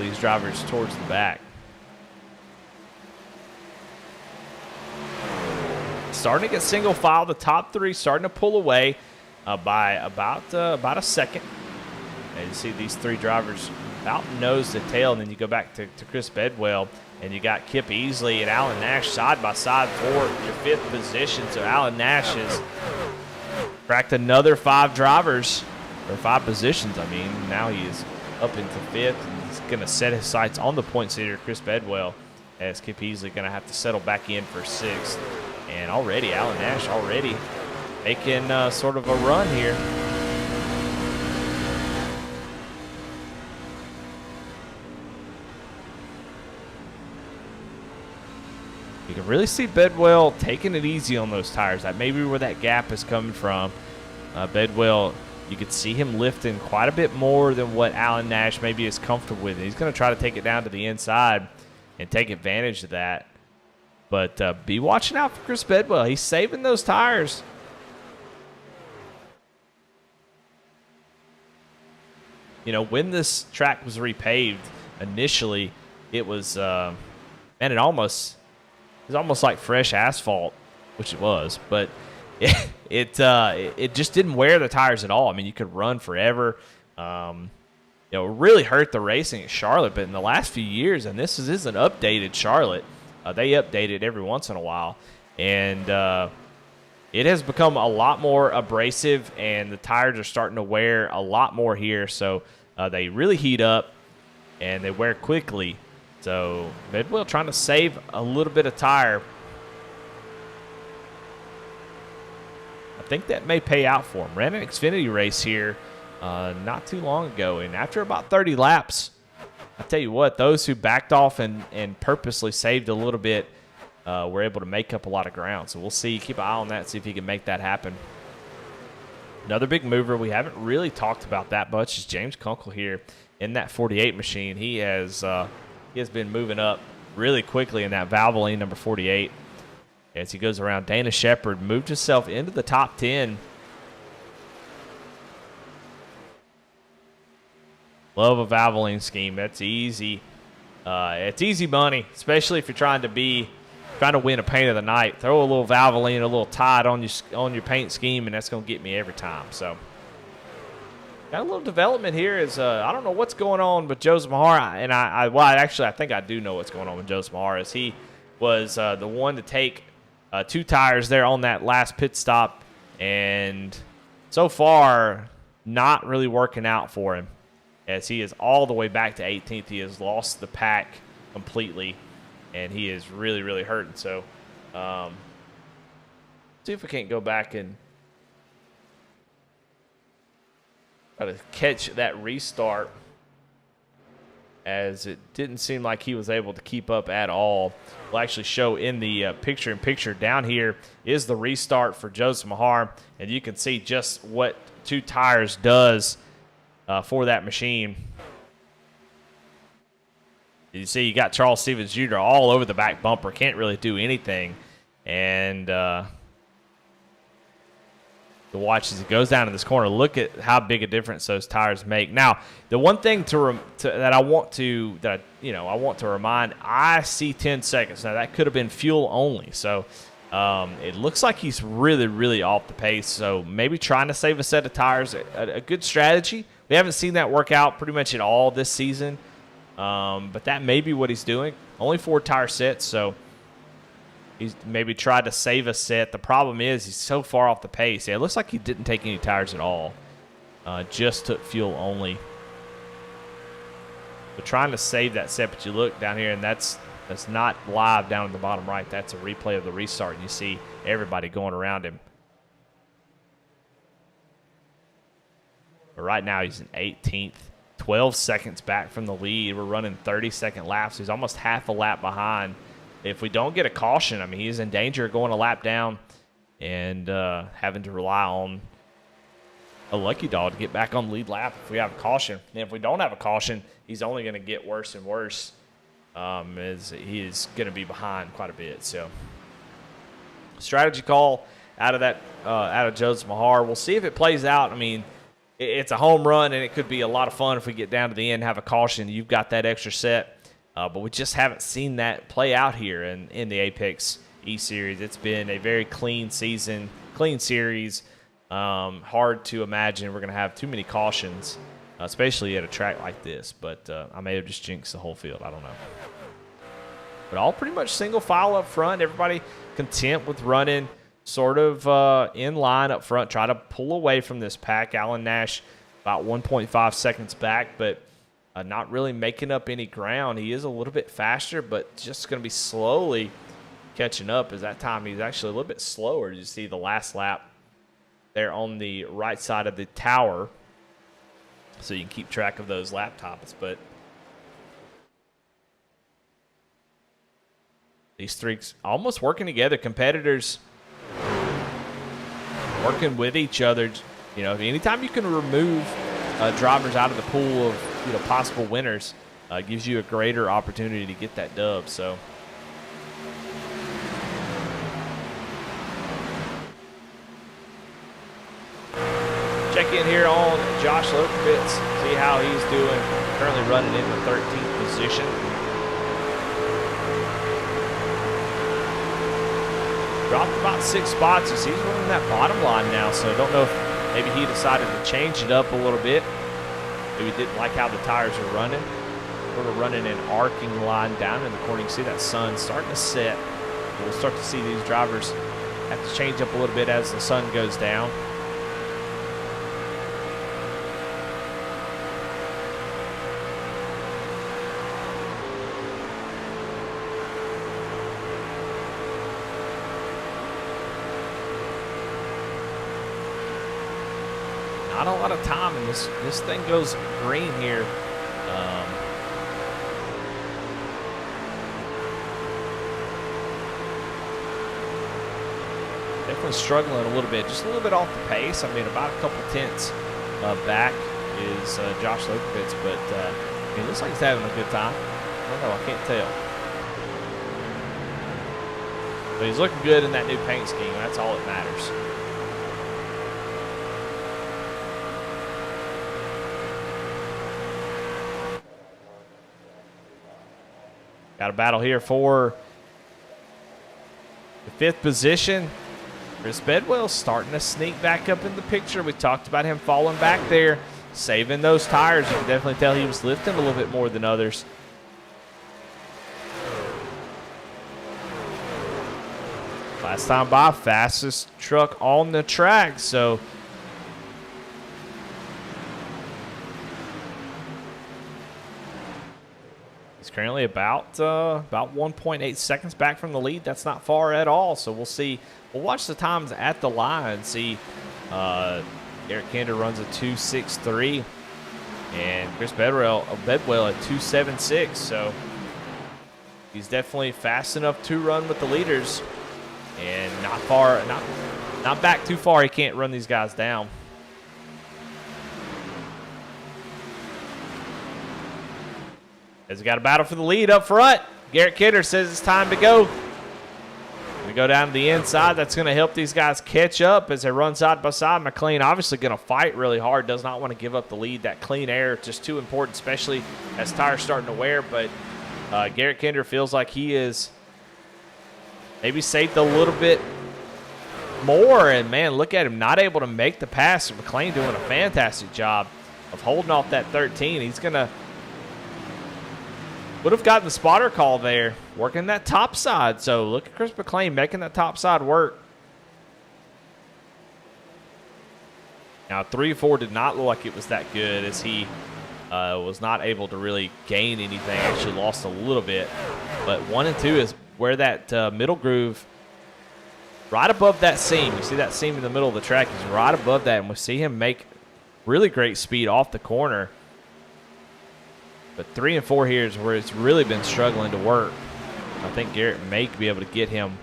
S1: these drivers towards the back. Starting to get single file. The top 3 starting to pull away by about a second. And you see these 3 drivers about nose to tail, and then you go back to Chris Bedwell, and you got Kip Easley and Alan Nash side by side for your 5th position. So Alan Nash has cracked another 5 drivers, or 5 positions. I mean, now he is up into 5th, and he's going to set his sights on the point leader, Chris Bedwell, as Kip Easley going to have to settle back in for 6th. And already, Alan Nash already making sort of a run here. You can really see Bedwell taking it easy on those tires. That may be where that gap is coming from. Bedwell, you could see him lifting quite a bit more than what Alan Nash maybe is comfortable with. He's going to try to take it down to the inside and take advantage of that. But be watching out for Chris Bedwell. He's saving those tires. You know, when this track was repaved initially, it was, man, it was almost like fresh asphalt, which it was. But it just didn't wear the tires at all. I mean, you could run forever. You know, it really hurt the racing at Charlotte. But in the last few years, and this is an updated Charlotte, they update it every once in a while, and it has become a lot more abrasive, and the tires are starting to wear a lot more here. So they really heat up, and they wear quickly. So Bedwell trying to save a little bit of tire. I think that may pay out for him. Ran an Xfinity race here not too long ago, and after about 30 laps, I tell you what, those who backed off and purposely saved a little bit were able to make up a lot of ground. So we'll see. Keep an eye on that, see if he can make that happen. Another big mover we haven't really talked about that much is James Kunkel here in that 48 machine. He has been moving up really quickly in that Valvoline number 48 as he goes around. Dana Shepard moved himself into the top 10. Love a Valvoline scheme. That's easy. It's easy money, especially if you're trying to win a paint of the night. Throw a little Valvoline, a little Tide on your paint scheme, and that's going to get me every time. So got a little development here. I don't know what's going on with Joseph Mahar, and I think I do know what's going on with Joseph Mahar. As he was the one to take 2 tires there on that last pit stop, and so far not really working out for him. As he is all the way back to 18th. He has lost the pack completely, and he is really, really hurting. So see if we can't go back and try to catch that restart, as it didn't seem like he was able to keep up at all. We'll actually show in the picture-in-picture down here is the restart for Joseph Mahar, and you can see just what 2 tires does for that machine. You see, you got Charles Stevens Jr. all over the back bumper. Can't really do anything. And to watch as he goes down in this corner, look at how big a difference those tires make. Now, the one thing that I want to remind, I see 10 seconds. Now, that could have been fuel only. So it looks like he's really, really off the pace. So maybe trying to save a set of tires, a good strategy. We haven't seen that work out pretty much at all this season. But that may be what he's doing. Only 4 tire sets, so he's maybe tried to save a set. The problem is he's so far off the pace. Yeah, it looks like he didn't take any tires at all. Just took fuel only. But trying to save that set, but you look down here, and that's not live down at the bottom right. That's a replay of the restart, and you see everybody going around him. But right now he's in 18th. 12 seconds back from the lead. We're running 30-second laps. He's almost half a lap behind. If we don't get a caution, I mean, he's in danger of going a lap down and having to rely on a lucky dog to get back on the lead lap if we have a caution. And if we don't have a caution, he's only going to get worse and worse as he is going to be behind quite a bit. So, strategy call out of Joseph Mahar. We'll see if it plays out. I mean, it's a home run, and it could be a lot of fun if we get down to the end, have a caution. You've got that extra set. But we just haven't seen that play out here in the Apex E-Series. It's been a very clean season, clean series. Hard to imagine we're going to have too many cautions, especially at a track like this. But I may have just jinxed the whole field. I don't know. But all pretty much single file up front. Everybody content with running sort of in line up front. Try to pull away from this pack. Alan Nash about 1.5 seconds back, but not really making up any ground. He is a little bit faster, but just going to be slowly catching up. As that time he's actually a little bit slower. You see the last lap there on the right side of the tower, so you can keep track of those laptops. But these three almost working together. Competitors working with each other. You know, anytime you can remove drivers out of the pool of possible winners, gives you a greater opportunity to get that dub. So check in here on Josh Lokovitz, see how he's doing. Currently running in the 13th position. Dropped about 6 spots. You see he's running that bottom line now, so I don't know if maybe he decided to change it up a little bit. Maybe didn't like how the tires are running. Sort of running an arcing line down in the corner. You can see that sun starting to set. We'll start to see these drivers have to change up a little bit as the sun goes down. Not a lot of time, and this thing goes green here. Definitely struggling a little bit, just a little bit off the pace. I mean, about a couple tenths back is Josh Lokovitz, but he looks like he's having a good time. I don't know, I can't tell. But he's looking good in that new paint scheme. That's all that matters. Got a battle here for the 5th position. Chris Bedwell starting to sneak back up in the picture. We talked about him falling back there, saving those tires. You can definitely tell he was lifting a little bit more than others. Last time by, fastest truck on the track. So currently about 1.8 seconds back from the lead. That's not far at all. So we'll see. We'll watch the times at the line and see. Eric Kander runs a 2.63, and Chris Bedwell at 2.76. So he's definitely fast enough to run with the leaders, and not far, not back too far. He can't run these guys down. As we got a battle for the lead up front. Garrett Kidder says it's time to go. We go down to the inside. That's going to help these guys catch up as they run side by side. McLean obviously going to fight really hard. Does not want to give up the lead. That clean air just too important, especially as tires starting to wear. But Garrett Kinder feels like he is maybe saved a little bit more. And, man, look at him not able to make the pass. McLean doing a fantastic job of holding off that 13. He's going to would have gotten the spotter call there, working that top side. So look at Chris McLean making that top side work. Now 3 and 4 did not look like it was that good, as he was not able to really gain anything. Actually lost a little bit. But 1 and 2 is where that middle groove, right above that seam. You see that seam in the middle of the track? He's right above that, and we see him make really great speed off the corner. But 3 and 4 here is where it's really been struggling to work. I think Garrett may be able to get him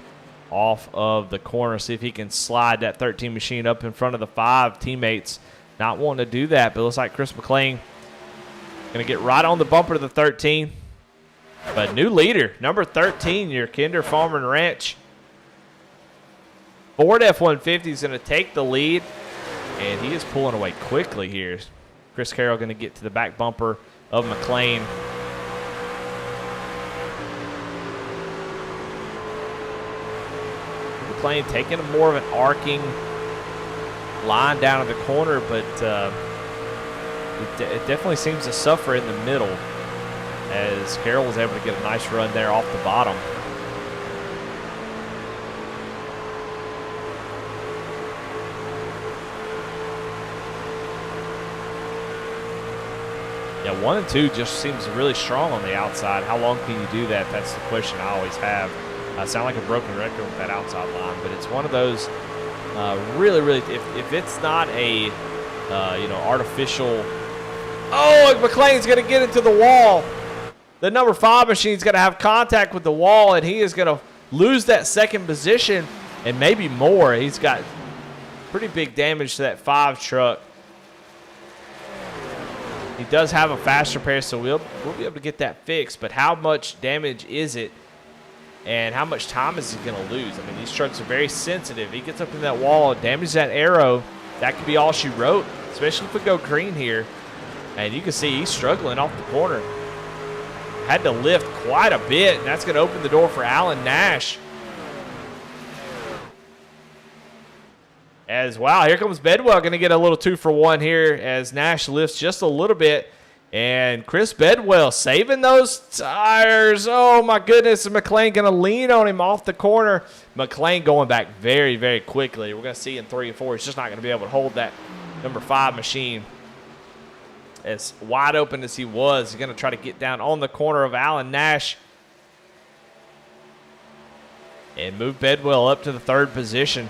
S1: off of the corner, see if he can slide that 13 machine up in front of the 5 teammates. Not wanting to do that, but it looks like Chris McLean going to get right on the bumper to the 13. But new leader, number 13, your Kinder Farm and Ranch Ford F-150 is going to take the lead, and he is pulling away quickly here. Chris Carroll going to get to the back bumper of McLean. McLean taking more of an arcing line down in the corner, but it definitely seems to suffer in the middle, as Carroll was able to get a nice run there off the bottom. Yeah, 1 and 2 just seems really strong on the outside. How long can you do that? That's the question I always have. I sound like a broken record with that outside line, but it's one of those really, if it's not a, artificial. Oh, McLean's going to get into the wall. The number 5 machine's going to have contact with the wall, and he is going to lose that second position and maybe more. He's got pretty big damage to that 5 truck. He does have a fast repair, so we'll be able to get that fixed. But how much damage is it, and how much time is he going to lose? I mean, these trucks are very sensitive. He gets up in that wall and damages that arrow. That could be all she wrote, especially if we go green here. And you can see he's struggling off the corner. Had to lift quite a bit, and that's going to open the door for Alan Nash. Wow, here comes Bedwell, going to get a little 2-for-1 here as Nash lifts just a little bit. And Chris Bedwell saving those tires. Oh, my goodness. And McLean going to lean on him off the corner. McLean going back very, very quickly. We're going to see in 3 and 4, he's just not going to be able to hold that number 5 machine. As wide open as he was, he's going to try to get down on the corner of Alan Nash and move Bedwell up to the 3rd position.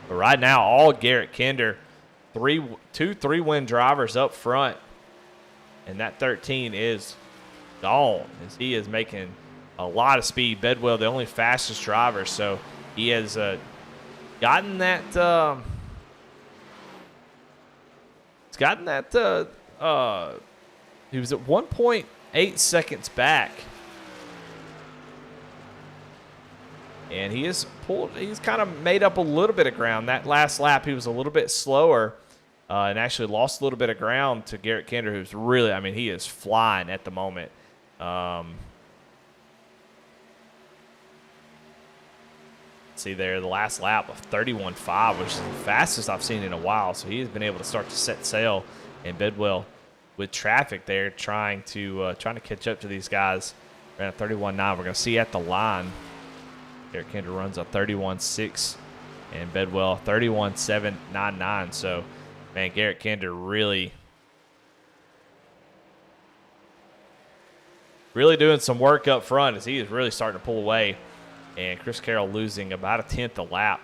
S1: But right now, all Garrett Kinder, 2 3-win drivers up front, and that 13 is gone as he is making a lot of speed. Bedwell, the only fastest driver, so he has gotten that. He's gotten that. He was at 1.8 seconds back. And he's kind of made up a little bit of ground. That last lap, he was a little bit slower and actually lost a little bit of ground to Garrett Kinder, who's really, I mean, he is flying at the moment. See there, the last lap of 31.5, which is the fastest I've seen in a while. So he has been able to start to set sail. And Bedwell with traffic there trying to catch up to these guys. Around 31.9, we're going to see at the line. Garrett Kinder runs a 31.6 and Bedwell 31.799. So, man, Garrett Kinder really doing some work up front as he is really starting to pull away. And Chris Carroll losing about a 1/10 a lap.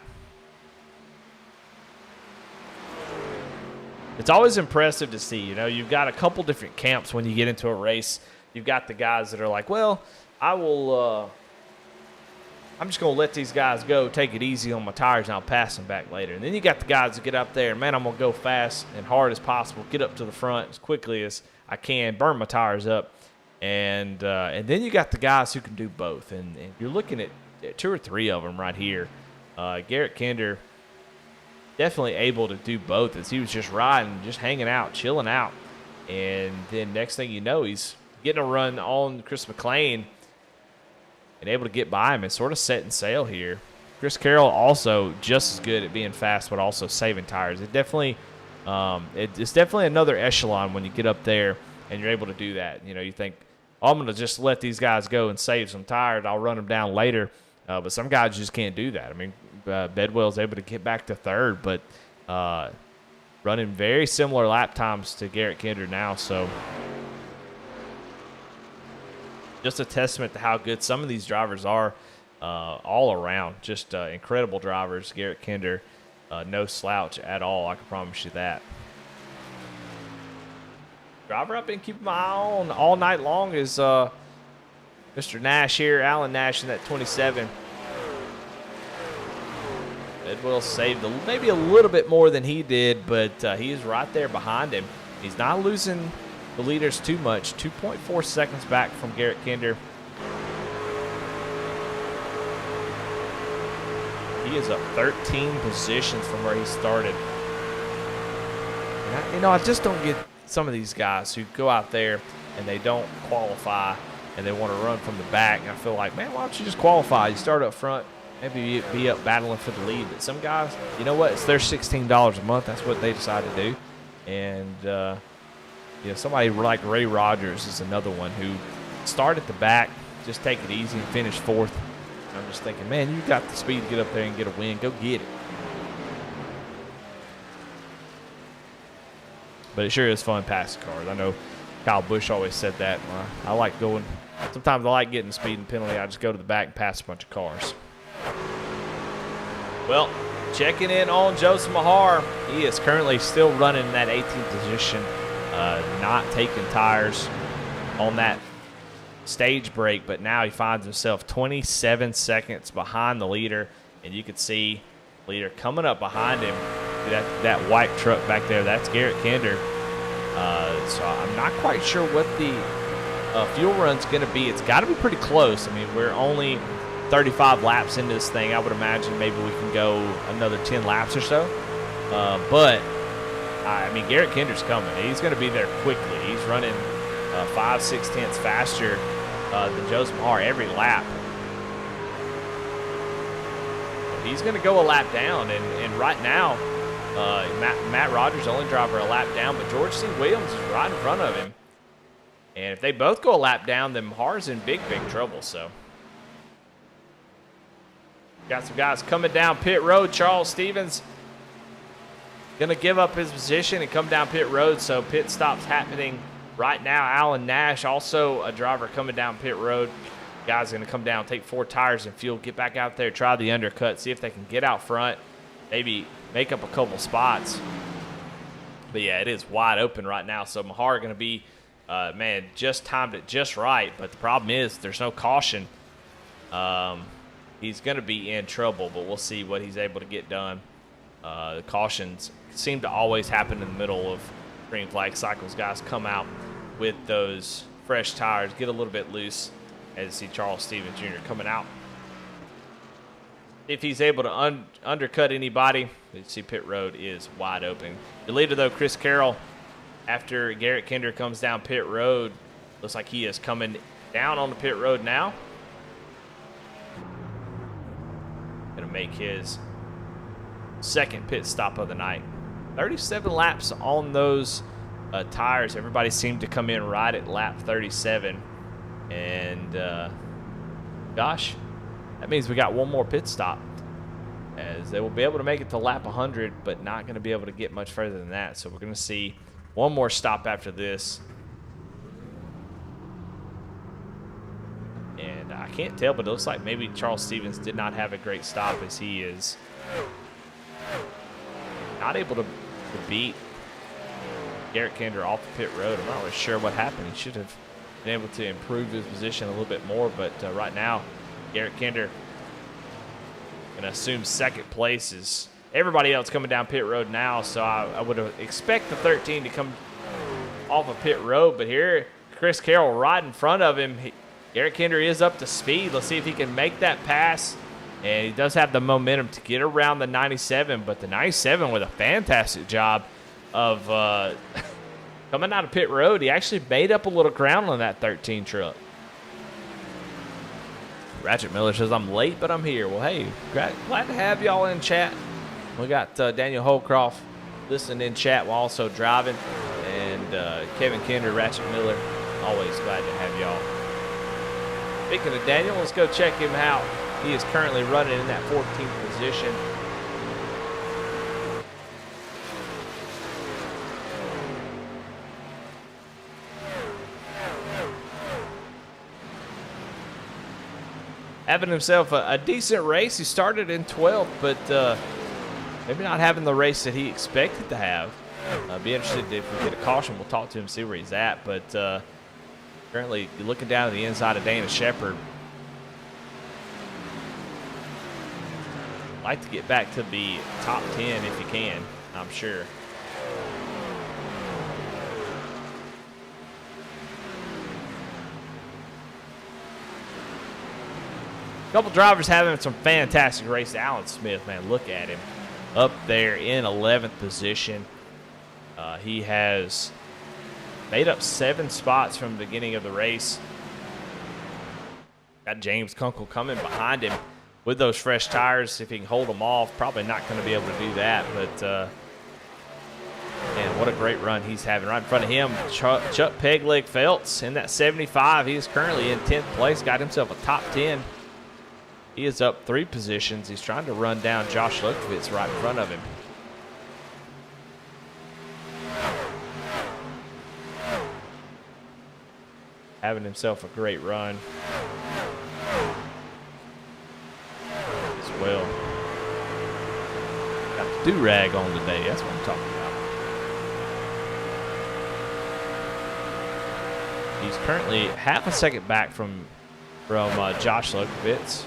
S1: It's always impressive to see. You know, you've got a couple different camps when you get into a race. You've got the guys that are like, well, I will I'm just going to let these guys go, take it easy on my tires, and I'll pass them back later. And then you got the guys that get up there, and, man, I'm going to go fast and hard as possible, get up to the front as quickly as I can, burn my tires up. And then you got the guys who can do both. And you're looking at 2 or 3 of them right here. Garrett Kinder definitely able to do both as he was just riding, just hanging out, chilling out. And then next thing you know, he's getting a run on Chris McLean and able to get by him and sort of setting sail here. Chris Carroll also just as good at being fast, but also saving tires. It's definitely another echelon when you get up there and you're able to do that. You know, you think, oh, I'm going to just let these guys go and save some tires. I'll run them down later. But some guys just can't do that. I mean, Bedwell's able to get back to third, but running very similar lap times to Garrett Kinder now. So just a testament to how good some of these drivers are all around. Just incredible drivers. Garrett Kinder, no slouch at all. I can promise you that. Driver I've been keeping my eye on all night long is Mr. Nash here, Alan Nash in that 27. Bedwell saved maybe a little bit more than he did, but he is right there behind him. He's not losing the leaders too much. 2.4 seconds back from Garrett Kinder. He is up 13 positions from where he started. And I just don't get some of these guys who go out there and they don't qualify and they want to run from the back. And I feel like, man, why don't you just qualify? You start up front, maybe be up battling for the lead. But some guys, you know what? It's their $16 a month. That's what they decide to do. And, somebody like Ray Rogers is another one who started at the back, just take it easy and finish fourth. I'm just thinking, man, you got the speed to get up there and get a win. Go get it. But it sure is fun passing cars. I know Kyle Busch always said that. I like going. Sometimes I like getting the speeding penalty. I just go to the back and pass a bunch of cars. Well, checking in on Joseph Mahar. He is currently still running in that 18th position, not taking tires on that stage break, but now he finds himself 27 seconds behind the leader, and you can see the leader coming up behind him. That white truck back there, that's Garrett Kinder. So I'm not quite sure what the fuel run's going to be. It's got to be pretty close. I mean, we're only 35 laps into this thing. I would imagine maybe we can go another 10 laps or so. But, I mean, Garrett Kinder's coming. He's going to be there quickly. He's running 5-6 tenths faster than Joseph Mahar every lap. He's going to go a lap down, and right now, Matt Rogers, the only driver, a lap down, but George C. Williams is right in front of him. And if they both go a lap down, then Mahar's in big, big trouble. So, got some guys coming down pit road. Charles Stevens going to give up his position and come down pit road, so pit stops happening right now. Alan Nash, also a driver coming down pit road. Guys going to come down, take 4 tires and fuel, get back out there, try the undercut, see if they can get out front, maybe make up a couple spots. But, yeah, it is wide open right now. So, Mahar going to be, just timed it just right. But the problem is there's no caution. He's going to be in trouble, but we'll see what he's able to get done. The cautions seem to always happen in the middle of green flag cycles. Guys come out with those fresh tires, get a little bit loose, as you see Charles Stevens Jr. coming out. If he's able to undercut anybody, you see pit road is wide open. The leader, though, Chris Carroll, after Garrett Kinder comes down pit road, looks like he is coming down on the pit road now. Going to make his second pit stop of the night. 37 laps on those tires. Everybody seemed to come in right at lap 37. And, gosh, that means we got one more pit stop, as they will be able to make it to lap 100, but not going to be able to get much further than that. So we're going to see one more stop after this. And I can't tell, but it looks like maybe Charles Stevens did not have a great stop, as he is not able to beat Garrett Kinder off the pit road. I'm not really sure what happened. He should have been able to improve his position a little bit more, but right now Garrett Kinder Gonna assume second place is everybody else coming down pit road now, so I would expect the 13 to come off of pit road, but here Chris Carroll right in front of him. Garrett Kinder is up to speed. Let's see if he can make that pass, and he does have the momentum to get around the 97, but the 97 with a fantastic job of coming out of pit road. He actually made up a little ground on that 13 truck. Ratchet Miller says, I'm late, but I'm here. Well, hey, glad to have y'all in chat. We got Daniel Holcroft listening in chat while also driving. And Kevin Kinder, Ratchet Miller, always glad to have y'all. Speaking of Daniel, let's go check him out. He is currently running in that 14th position. Having himself a decent race. He started in 12th, but maybe not having the race that he expected to have. Be interested if we get a caution. We'll talk to him, see where he's at. But currently, you're looking down to the inside of Dana Shepard. Like to get back to the top 10 if you can, I'm sure. Couple drivers having some fantastic race. Alan Smith, man, look at him up there in 11th position. He has made up 7 spots from the beginning of the race. Got James Kunkel coming behind him with those fresh tires. If he can hold them off, probably not going to be able to do that. But man, what a great run he's having. Right in front of him, Chuck Pegleg Feltz in that 75. He is currently in 10th place. Got himself a top 10. He is up 3 positions. He's trying to run down Josh Lukowitz right in front of him. Having himself a great run as well. Got the do-rag on today. That's what I'm talking about. He's currently half a second back from Josh Lukowitz.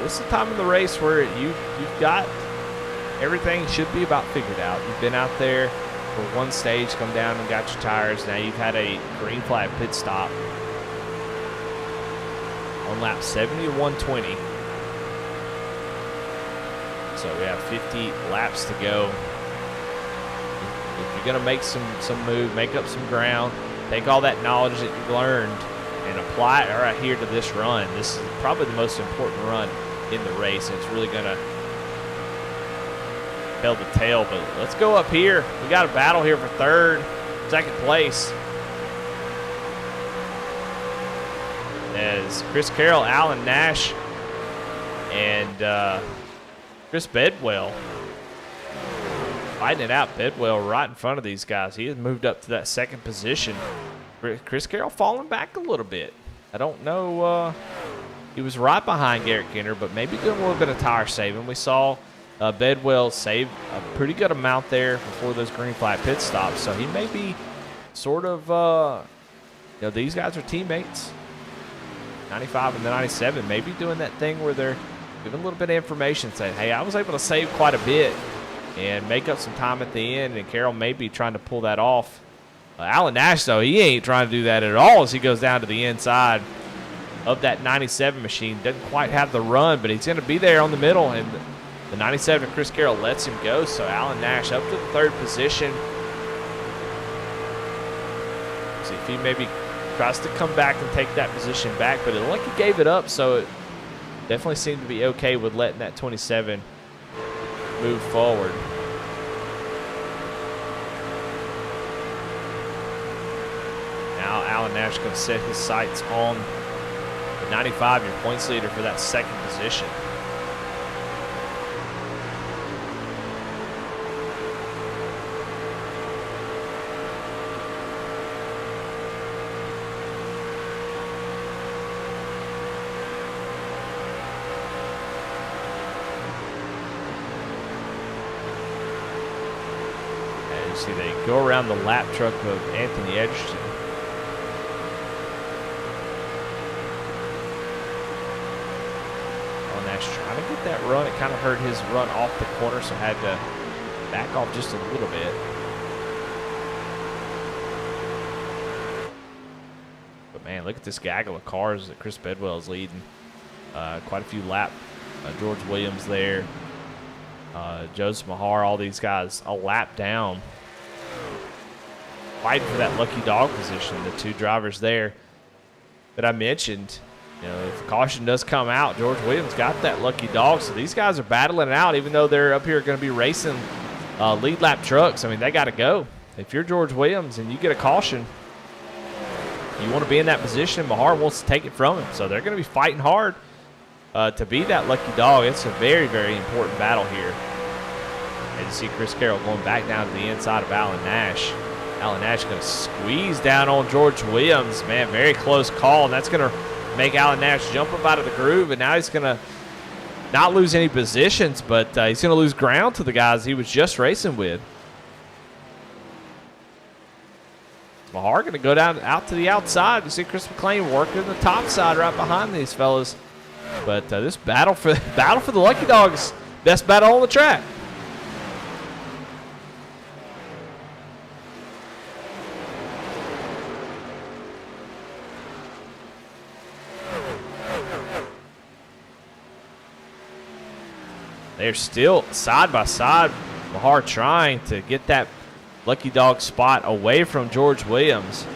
S1: This is the time of the race where you've got everything should be about figured out. You've been out there for one stage, come down and got your tires. Now you've had a green flag pit stop on lap 70 to 120. So we have 50 laps to go. If you're going to make some move, make up some ground, take all that knowledge that you've learned and apply it right here to this run. This is probably the most important run in the race. It's really going to tell the tale, but let's go up here. We got a battle here for second place. As Chris Carroll, Alan Nash, and Chris Bedwell fighting it out. Bedwell right in front of these guys. He has moved up to that second position. Chris Carroll falling back a little bit. I don't know. He was right behind Garrett Kinder, but maybe doing a little bit of tire saving. We saw Bedwell save a pretty good amount there before those green flag pit stops. So he may be sort of, these guys are teammates. 95 and the 97, maybe doing that thing where they're giving a little bit of information, saying, hey, I was able to save quite a bit and make up some time at the end, and Carroll may be trying to pull that off. Alan Nash, though, he ain't trying to do that at all as he goes down to the inside of that 97 machine. Doesn't quite have the run, but he's going to be there on the middle, and the 97 Chris Carroll lets him go. So Alan Nash up to the third position. See if he maybe tries to come back and take that position back, but it looked like he gave it up, so it definitely seemed to be okay with letting that 27 move forward. Now Alan Nash going to set his sights on the 95, your points leader, for that second position. See, they go around the lap truck of Anthony Edgerton. trying to get that run. It kind of hurt his run off the corner, so had to back off just a little bit. But, man, look at this gaggle of cars that Chris Bedwell is leading. Quite a few lap. George Williams there. Joseph Mahar, all these guys a lap down. Fighting for that lucky dog position. The two drivers there that I mentioned. You know, if caution does come out, George Williams got that lucky dog. So these guys are battling it out, even though they're up here going to be racing lead lap trucks. I mean, they got to go. If you're George Williams and you get a caution, you want to be in that position. Mahar wants to take it from him. So they're going to be fighting hard to be that lucky dog. It's a very, very important battle here. And you see Chris Carroll going back down to the inside of Alan Nash. Alan Nash going to squeeze down on George Williams. Man, very close call. And that's going to make Alan Nash jump up out of the groove. And now he's going to not lose any positions, but he's going to lose ground to the guys he was just racing with. Mahar going to go down out to the outside. You see Chris McLean working the top side right behind these fellas. But this battle for the lucky dogs, best battle on the track. They're still side by side. Mahar trying to get that lucky dog spot away from George Williams.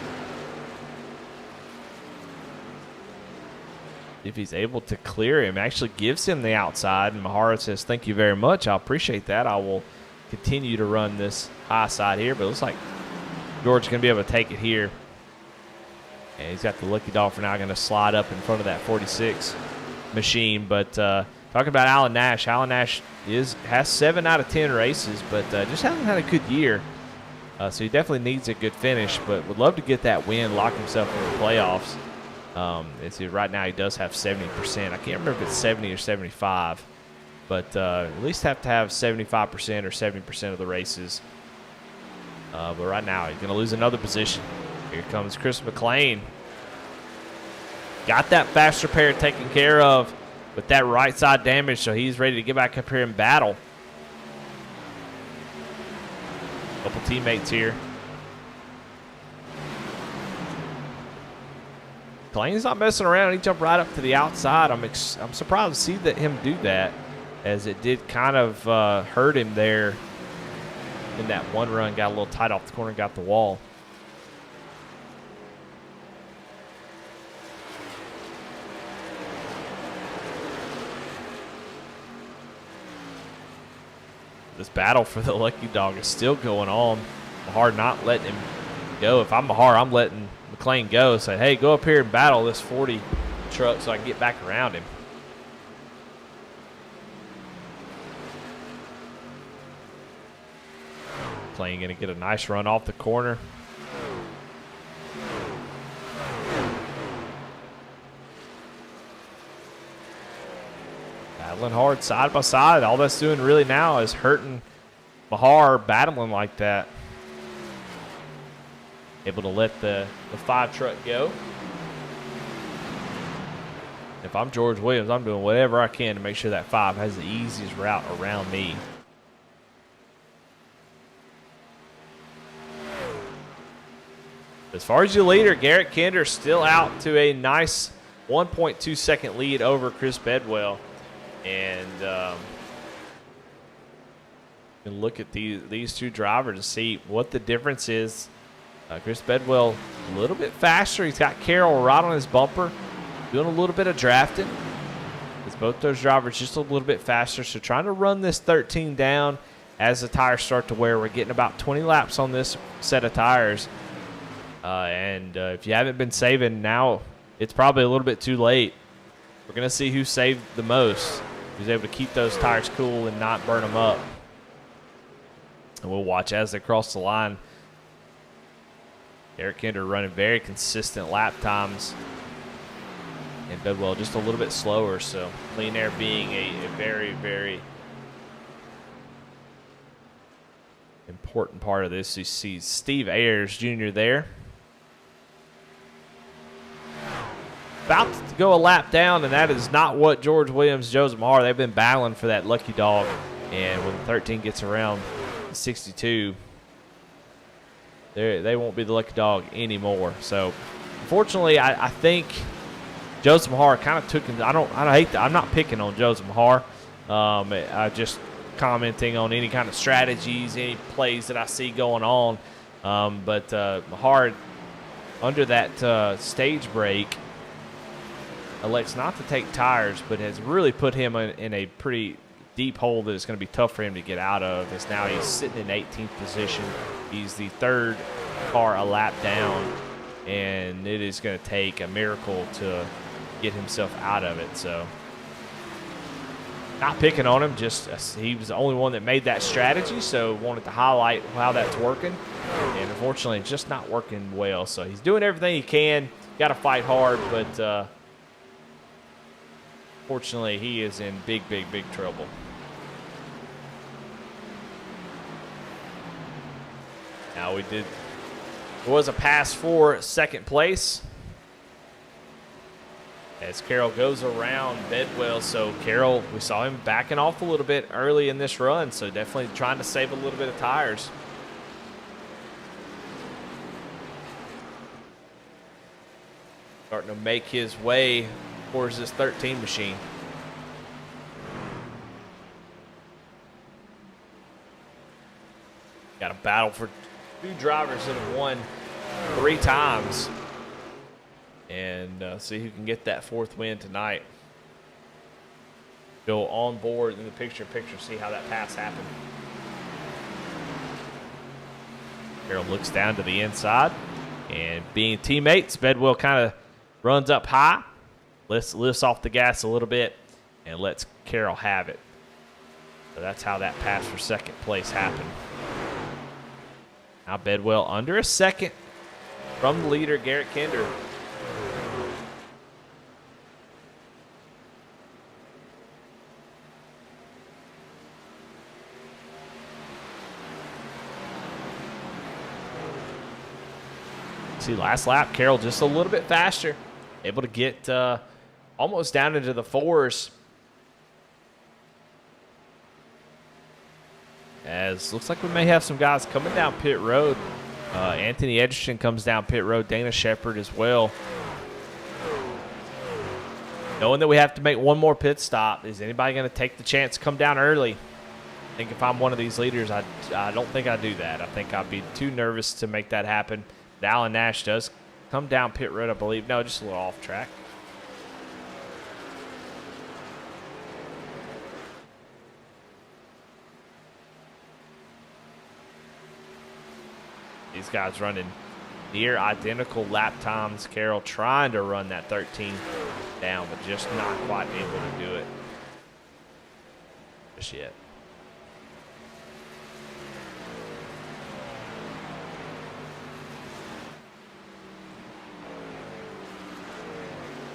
S1: If he's able to clear him, actually gives him the outside, and Mahar says, "Thank you very much. I appreciate that. I will continue to run this high side here." But it looks like George is going to be able to take it here. And he's got the lucky dog for now, going to slide up in front of that 46 machine. But talking about Alan Nash has 7 out of 10 races, but just hasn't had a good year. So he definitely needs a good finish, but would love to get that win, lock himself in the playoffs. Right now he does have 70%. I can't remember if it's 70 or 75, but at least have to have 75% or 70% of the races. But right now he's going to lose another position. Here comes Chris McLean. Got that fast repair taken care of, but that right side damage, so he's ready to get back up here and battle. Couple teammates here. McLean's not messing around. He jumped right up to the outside. I'm surprised to see him do that, as it did kind of hurt him there in that one run. Got a little tight off the corner, got the wall. This battle for the lucky dog is still going on. Mahar not letting him go. If I'm Mahar, I'm letting McLean go. Say, hey, go up here and battle this 40 truck so I can get back around him. McLean going to get a nice run off the corner. Battling hard side by side. All that's doing really now is hurting Mahar battling like that. Able to let the 5 truck go. If I'm George Williams, I'm doing whatever I can to make sure that 5 has the easiest route around me. As far as your leader, Garrett Kinder still out to a nice 1.2 second lead over Chris Bedwell. And you can look at these two drivers to see what the difference is. Chris Bedwell a little bit faster. He's got Carroll right on his bumper, doing a little bit of drafting. It's both those drivers just a little bit faster. So trying to run this 13 down as the tires start to wear. We're getting about 20 laps on this set of tires. And if you haven't been saving now, it's probably a little bit too late. We're going to see who saved the most, who's able to keep those tires cool and not burn them up. And we'll watch as they cross the line. Eric Kinder running very consistent lap times. And Bedwell just a little bit slower. So clean air being a very, very important part of this. You see Steve Ayers Jr. there. about to go a lap down, and that is not what George Williams, Joseph Mahar, they've been battling for that lucky dog. And when 13 gets around 62, they won't be the lucky dog anymore. So, unfortunately, I think Joseph Mahar kind of took him. I'm not picking on Joseph Mahar. I just commenting on any kind of strategies, any plays that I see going on. But Mahar, under that stage break, elects not to take tires, but has really put him in a pretty deep hole that is going to be tough for him to get out of. As now he's sitting in 18th position. He's the third car a lap down, and it is going to take a miracle to get himself out of it. So, not picking on him, just he was the only one that made that strategy, so wanted to highlight how that's working. And unfortunately, it's just not working well. So he's doing everything he can. Got to fight hard, but fortunately, he is in big trouble. Now there was a pass for second place as Carroll goes around Bedwell. So Carroll, we saw him backing off a little bit early in this run, so definitely trying to save a little bit of tires. Starting to make his way towards this 13 machine. Got a battle for two drivers that have won 3 times. And see who can get that 4th win tonight. Go on board in the picture, see how that pass happened. Carroll looks down to the inside. And being teammates, Bedwell kind of runs up high, lifts off the gas a little bit, and lets Carroll have it. So that's how that pass for second place happened. Now Bedwell under a second from the leader, Garrett Kinder. See, last lap, Carroll just a little bit faster. Able to get almost down into the 4s. As looks like we may have some guys coming down pit road. Anthony Edgerton comes down pit road. Dana Shepard as well. Knowing that we have to make one more pit stop, is anybody going to take the chance to come down early? I think if I'm one of these leaders, I don't think I'd do that. I think I'd be too nervous to make that happen. But Alan Nash does come down pit road, I believe. No, just a little off track. These guys running near identical lap times. Carroll trying to run that 13 down, but just not quite able to do it just yet.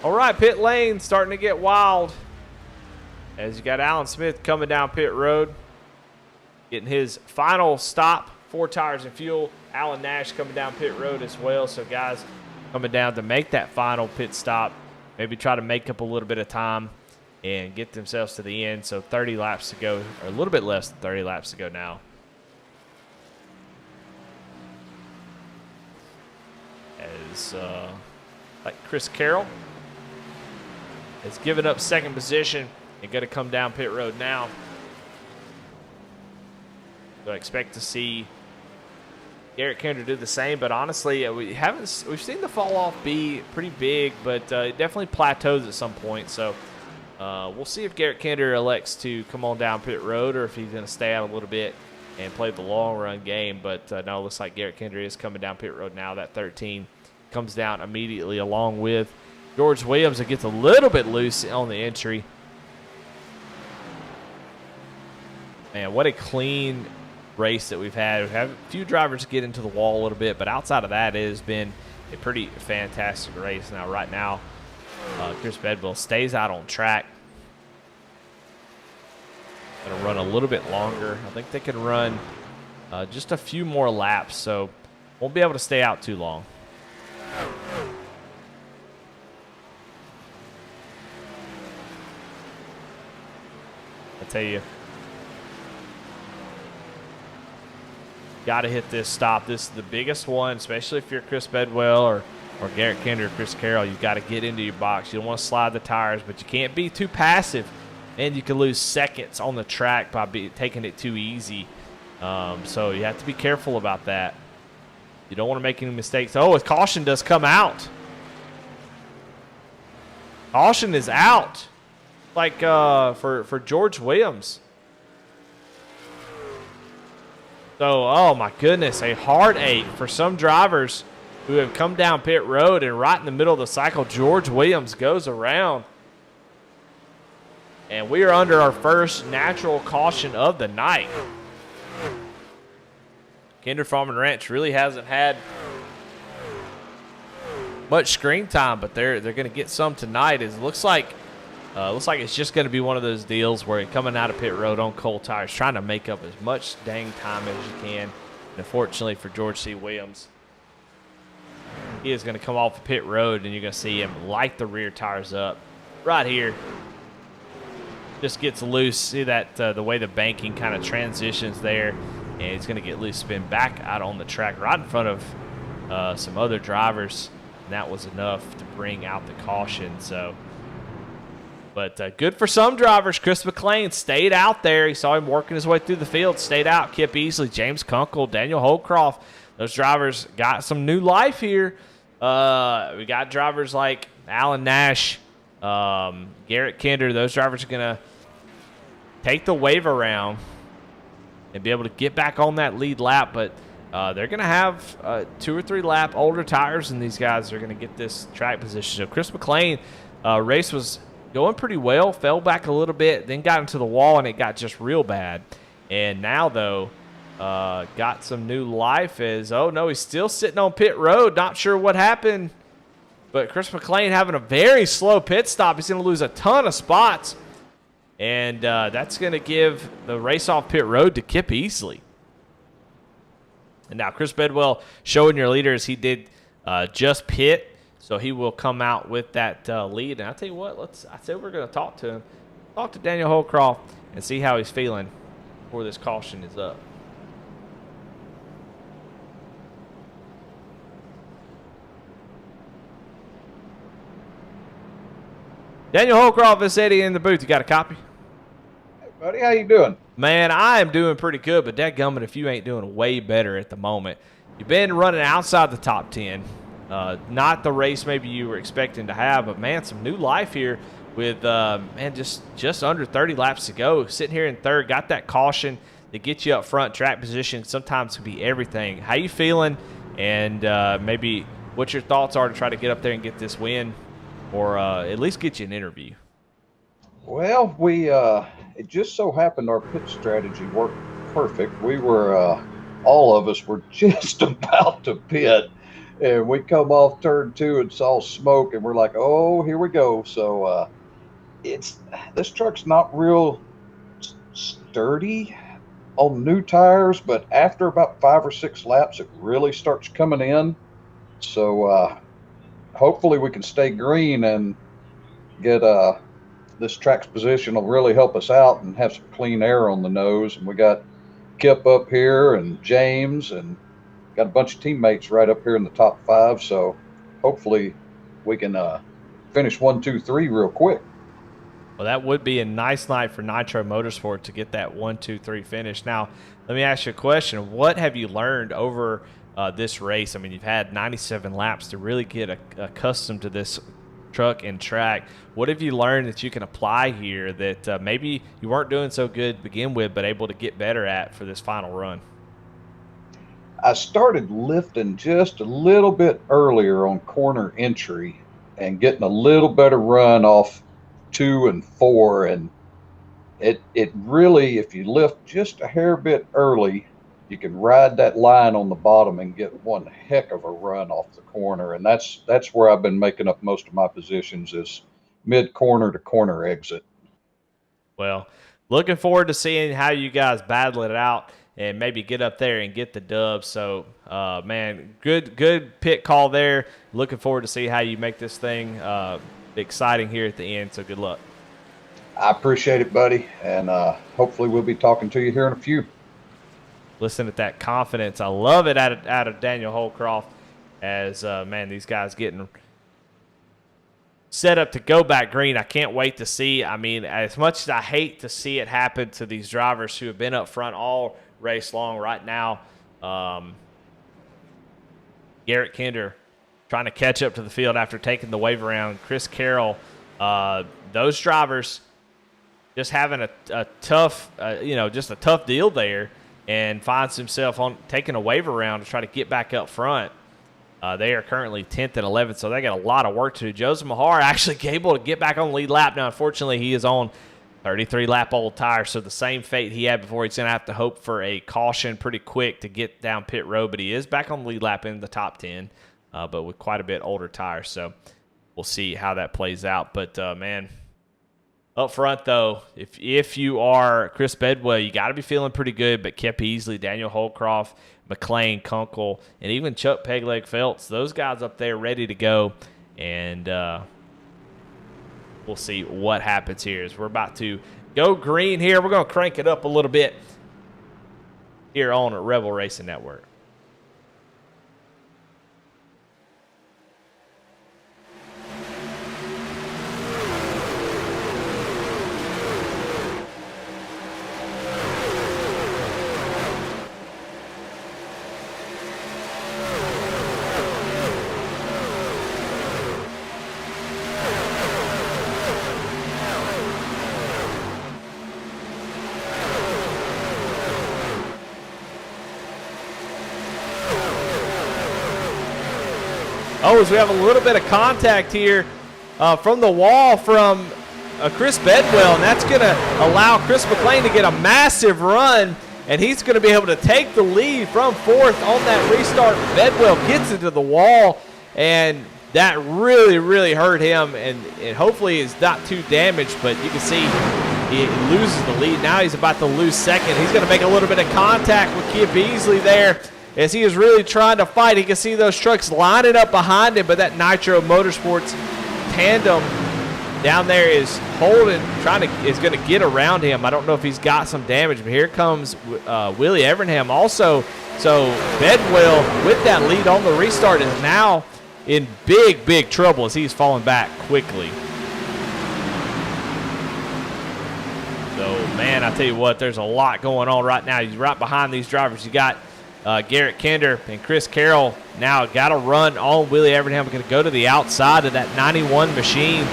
S1: All right, pit lane starting to get wild as you got Alan Smith coming down pit road, getting his final stop. 4 tires and fuel. Alan Nash coming down pit road as well. So guys coming down to make that final pit stop. Maybe try to make up a little bit of time and get themselves to the end. So 30 laps to go, or a little bit less than 30 laps to go now. As like Chris Carroll has given up second position and going to come down pit road now. So I expect to see Garrett Kinder do the same, but honestly, we've seen the fall off be pretty big, but it definitely plateaus at some point. So we'll see if Garrett Kinder elects to come on down pit road or if he's going to stay out a little bit and play the long run game. But no, it looks like Garrett Kinder is coming down pit road now. That 13 comes down immediately along with George Williams. It gets a little bit loose on the entry. Man, what a clean race that we've had. We've had a few drivers get into the wall a little bit, but outside of that, it has been a pretty fantastic race. Now, right now, Chris Bedwell stays out on track. Going to run a little bit longer. I think they can run just a few more laps, so won't be able to stay out too long. tell you. Got to hit this stop. This is the biggest one, especially if you're Chris Bedwell or Garrett Kinder or Chris Carroll. You've got to get into your box. You don't want to slide the tires, but you can't be too passive. And you can lose seconds on the track by taking it too easy. So you have to be careful about that. You don't want to make any mistakes. Oh, caution does come out. Caution is out. Like for George Williams. So, oh my goodness, a heartache for some drivers who have come down pit road, and right in the middle of the cycle, George Williams goes around. And we are under our first natural caution of the night. Kinder Farm and Ranch really hasn't had much screen time, but they're going to get some tonight. It looks like it's just going to be one of those deals where you're coming out of pit road on cold tires, trying to make up as much dang time as you can. And unfortunately for George C. Williams, he is going to come off the pit road, and you're going to see him light the rear tires up right here. Just gets loose. See that the way the banking kind of transitions there, and he's going to get loose, spin back out on the track right in front of some other drivers, and that was enough to bring out the caution. So. But good for some drivers. Chris McLean stayed out there. He saw him working his way through the field, stayed out. Kip Easley, James Kunkel, Daniel Holcroft. Those drivers got some new life here. We got drivers like Alan Nash, Garrett Kinder. Those drivers are going to take the wave around and be able to get back on that lead lap. But they're going to have 2 or 3 lap older tires, and these guys are going to get this track position. So Chris McLean, race was going pretty well, fell back a little bit, then got into the wall, and it got just real bad. And now, though, got some new life as, oh, no, he's still sitting on pit road. Not sure what happened. But Chris McLean having a very slow pit stop. He's going to lose a ton of spots. And that's going to give the race off pit road to Kip Easley. And now Chris Bedwell showing your leaders he did just pit. So he will come out with that lead. And I'll tell you what, I said we're going to talk to him. Talk to Daniel Holcroft and see how he's feeling before this caution is up. Daniel Holcroft is Eddie in the booth. You got a copy?
S4: Hey, buddy, how you doing?
S1: Man, I am doing pretty good, but dadgummit if you ain't doing way better at the moment. You've been running outside the top 10. Not the race maybe you were expecting to have, but, man, some new life here with, man, just under 30 laps to go. Sitting here in third, got that caution to get you up front. Track position sometimes can be everything. How you feeling, and maybe what your thoughts are to try to get up there and get this win, or at least get you an interview?
S4: Well, it just so happened our pit strategy worked perfect. We were, all of us were just about to pit. And we come off turn 2 and saw smoke, and we're like, oh, here we go. So this truck's not real sturdy on new tires, but after about 5 or 6 laps, it really starts coming in. So hopefully we can stay green and get this track's position will really help us out and have some clean air on the nose. And we got Kip up here and James, and got a bunch of teammates right up here in the top 5, so hopefully we can finish 1, 2, 3 real quick.
S1: Well, that would be a nice night for Nitro Motorsport to get that 1, 2, 3 finish. Now, let me ask you a question. What have you learned over this race? I mean, you've had 97 laps to really get accustomed to this truck and track. What have you learned that you can apply here that maybe you weren't doing so good to begin with, but able to get better at for this final run?
S4: I started lifting just a little bit earlier on corner entry and getting a little better run off 2 and 4. And it really, if you lift just a hair bit early, you can ride that line on the bottom and get one heck of a run off the corner. And that's where I've been making up most of my positions, is mid-corner to corner exit.
S1: Well, looking forward to seeing how you guys battle it out and maybe get up there and get the dub. So, man, good pit call there. Looking forward to see how you make this thing exciting here at the end. So good luck.
S4: I appreciate it, buddy, and hopefully we'll be talking to you here in a few.
S1: Listen at that confidence. I love it out of Daniel Holcroft as, man, these guys getting set up to go back green. I can't wait to see. I mean, as much as I hate to see it happen to these drivers who have been up front all race long right now, Garrett Kinder trying to catch up to the field after taking the wave around. Chris Carroll, those drivers just having a tough, just a tough deal there, and finds himself on taking a wave around to try to get back up front. They are currently 10th and 11th, so they got a lot of work to do. Joseph Mahar actually able to get back on the lead lap. Now, unfortunately, he is on 33-lap old tires, so the same fate he had before. He's going to have to hope for a caution pretty quick to get down pit road, but he is back on the lead lap in the top 10, but with quite a bit older tires, so we'll see how that plays out. But, man, up front, though, if you are Chris Bedwell, you got to be feeling pretty good, but Kip Easley, Daniel Holcroft, McLean, Kunkel, and even Chuck Pegleg Phelps, those guys up there ready to go, and we'll see what happens here as we're about to go green here. We're going to crank it up a little bit here on Rebel Racing Network. Oh, as we have a little bit of contact here from the wall from Chris Bedwell, and that's going to allow Chris McLean to get a massive run, and he's going to be able to take the lead from fourth on that restart. Bedwell gets into the wall, and that really, really hurt him, and hopefully is not too damaged, but you can see he loses the lead. Now he's about to lose second. He's going to make a little bit of contact with Kip Easley there, as he is really trying to fight. He can see those trucks lining up behind him, but that Nitro Motorsports tandem down there is holding, is going to get around him. I don't know if he's got some damage, but here comes Willie Evernham also. So Bedwell, with that lead on the restart, is now in big, big trouble as he's falling back quickly. So, man, I tell you what, there's a lot going on right now. He's right behind these drivers. You got Garrett Kinder and Chris Carroll now got to run on Willie Evernham. We're going to go to the outside of that 91 machine.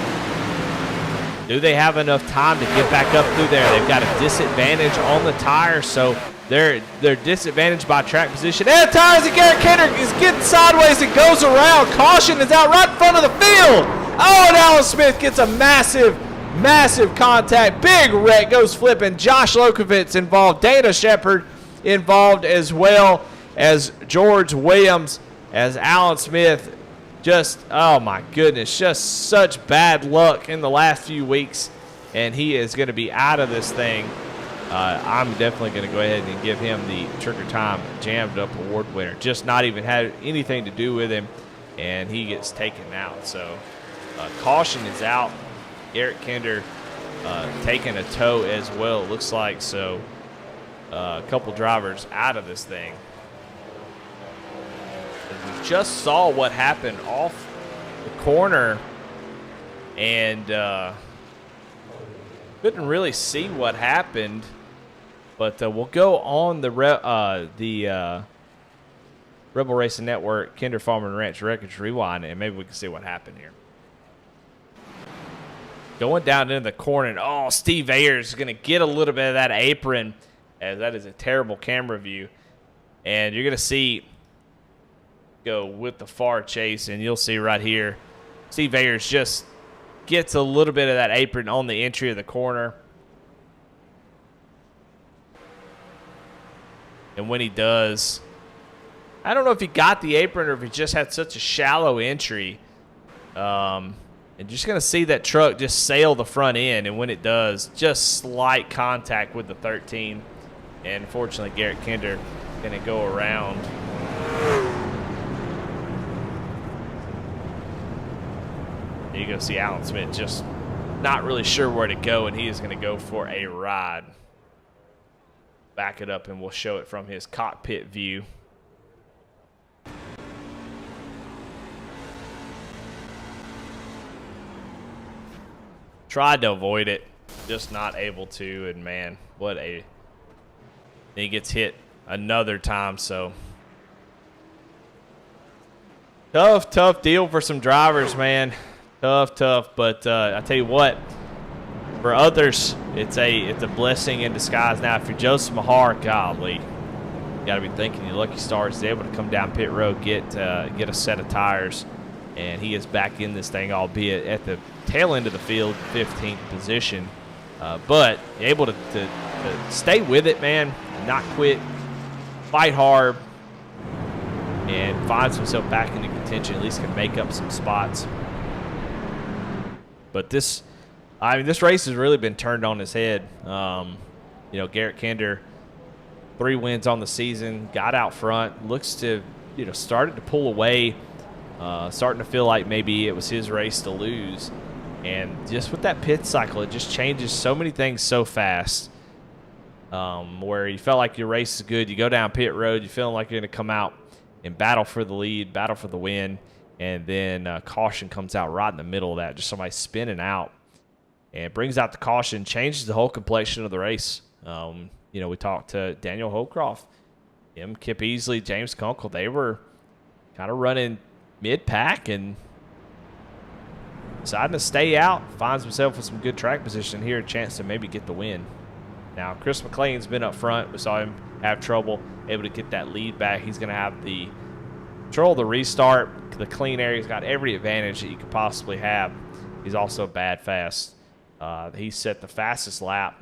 S1: Do they have enough time to get back up through there? They've got a disadvantage on the tires, so they're disadvantaged by track position. And the tires of Garrett Kinder is getting sideways and goes around. Caution is out right in front of the field. Oh, and Alan Smith gets a massive, massive contact. Big wreck, goes flipping. Josh Lokovitz involved. Dana Shepard involved, as well as George Williams, as Alan Smith just, oh my goodness, just such bad luck in the last few weeks, and he is going to be out of this thing. I'm definitely going to go ahead and give him the Trigger Time Jammed Up Award winner. Just not even had anything to do with him, and he gets taken out. So caution is out. Garrett Kinder taking a tow as well, it looks like. So a couple drivers out of this thing. We just saw what happened off the corner, and couldn't really see what happened. But we'll go on the Rebel Racing Network Kinder Farm and Ranch Wreckage Rewind, and maybe we can see what happened here. Going down into the corner, and oh, Steve Ayers is going to get a little bit of that apron, as that is a terrible camera view. And you're going to see go with the far chase, and you'll see right here, Steve Ayers just gets a little bit of that apron on the entry of the corner. And when he does, I don't know if he got the apron or if he just had such a shallow entry. And just going to see that truck just sail the front end, and when it does, just slight contact with the 13. And unfortunately, Garrett Kinder going to go around. You go see Alan Smith just not really sure where to go, and he is going to go for a ride. Back it up, and we'll show it from his cockpit view. Tried to avoid it, just not able to, and man, what a... He gets hit another time, so... Tough deal for some drivers, man. Tough, but I tell you what, for others, it's a blessing in disguise. Now, if you're Joseph Mahar, golly, you got to be thinking your lucky stars is able to come down pit road, get a set of tires, and he is back in this thing, albeit at the tail end of the field, 15th position, but able to stay with it, man, not quit, fight hard, and finds himself back into contention. At least can make up some spots. But this race has really been turned on its head. Garrett Kinder, 3 wins on the season, got out front, looks to, started to pull away, starting to feel like maybe it was his race to lose. And just with that pit cycle, it just changes so many things so fast. Where you felt like your race is good, you go down pit road, you feeling like you're going to come out and battle for the lead, battle for the win, and then caution comes out right in the middle of that, just somebody spinning out. And it brings out the caution, changes the whole complexion of the race. We talked to Daniel Holcroft, him, Kip Easley, James Kunkel. They were kind of running mid-pack and deciding to stay out, finds himself with some good track position here, a chance to maybe get the win. Now, Chris McLean's been up front. We saw him have trouble, able to get that lead back. He's going to have the control of the restart, the clean air. He's got every advantage that you could possibly have. He's also bad fast. He set the fastest lap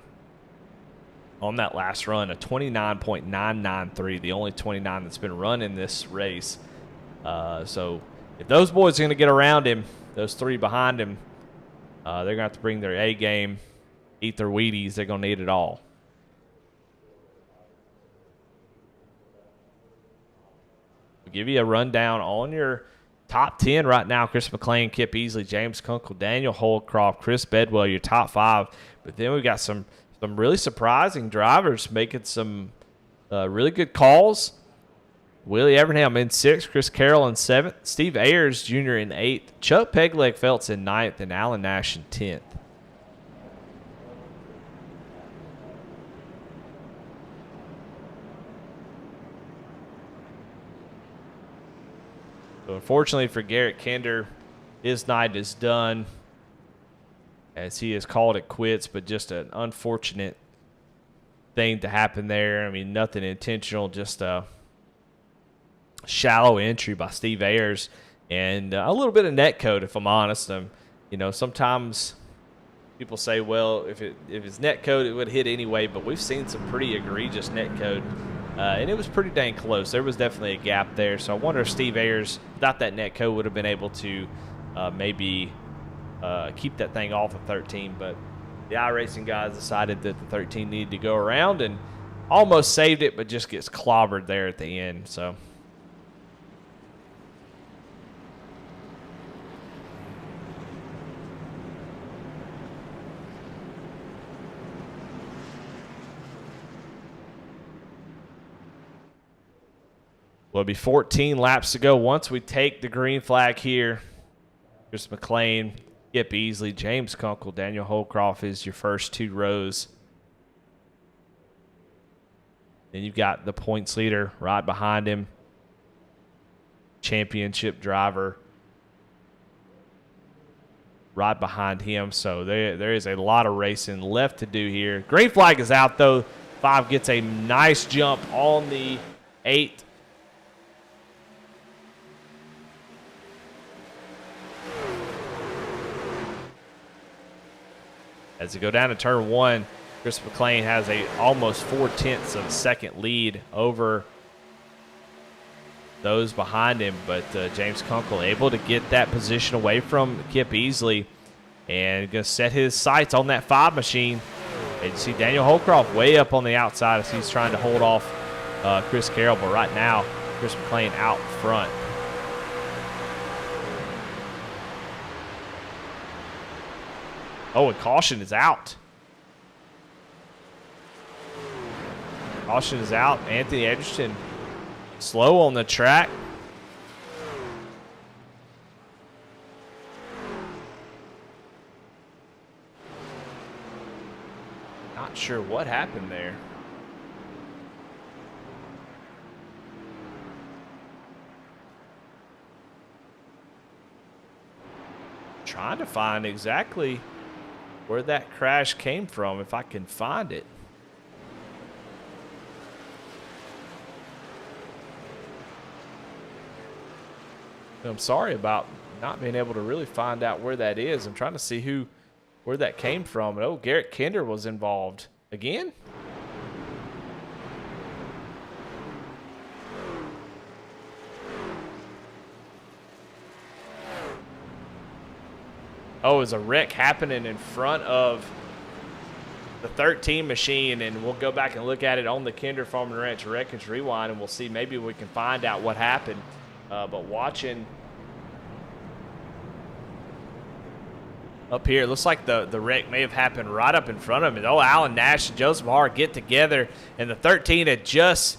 S1: on that last run, a 29.993, the only 29 that's been run in this race. So if those boys are going to get around him, those 3 behind him, they're going to have to bring their A game, eat their Wheaties. They're going to need it all. I'll give you a rundown on your top 10 right now. Chris McLean, Kip Easley, James Kunkel, Daniel Holcroft, Chris Bedwell, your top 5. But then we've got some really surprising drivers making some really good calls. Willie Evernham in 6th, Chris Carroll in 7th, Steve Ayers Jr. in 8th, Chuck Pegleg Feltz in 9th, and Alan Nash in 10th. So unfortunately for Garrett Kinder, his night is done as he has called it quits, but just an unfortunate thing to happen there. I mean, nothing intentional, just a shallow entry by Steve Ayers and a little bit of net code, if I'm honest. Sometimes people say, well, if it's net code, it would hit anyway, but we've seen some pretty egregious net code. And it was pretty dang close. There was definitely a gap there. So I wonder if Steve Ayers, without that net code, would have been able to maybe keep that thing off of 13. But the iRacing guys decided that the 13 needed to go around and almost saved it, but just gets clobbered there at the end. So will be 14 laps to go once we take the green flag here. Chris McLean, Kip Easley, James Kunkel, Daniel Holcroft is your first 2 rows. Then you've got the points leader right behind him, championship driver right behind him. So there is a lot of racing left to do here. Green flag is out, though. 5 gets a nice jump on the 8. As they go down to turn 1, Chris McLean has a almost 4/10 of a second lead over those behind him. But James Kunkel able to get that position away from Kip Easley and going to set his sights on that 5 machine. And you see Daniel Holcroft way up on the outside as he's trying to hold off Chris Carroll. But right now, Chris McLean out front. Oh, and caution is out. Caution is out. Anthony Edgerton slow on the track. Not sure what happened there. Trying to find exactly where that crash came from, if I can find it. I'm sorry about not being able to really find out where that is. I'm trying to see where that came from. And, oh, Garrett Kinder was involved again. Oh, is a wreck happening in front of the 13 machine, and we'll go back and look at it on the Kinder Farm and Ranch Wreckage Rewind, and we'll see, maybe we can find out what happened. But watching up here, it looks like the wreck may have happened right up in front of him. Oh, Alan Nash and Joseph Hart get together, and the 13 had just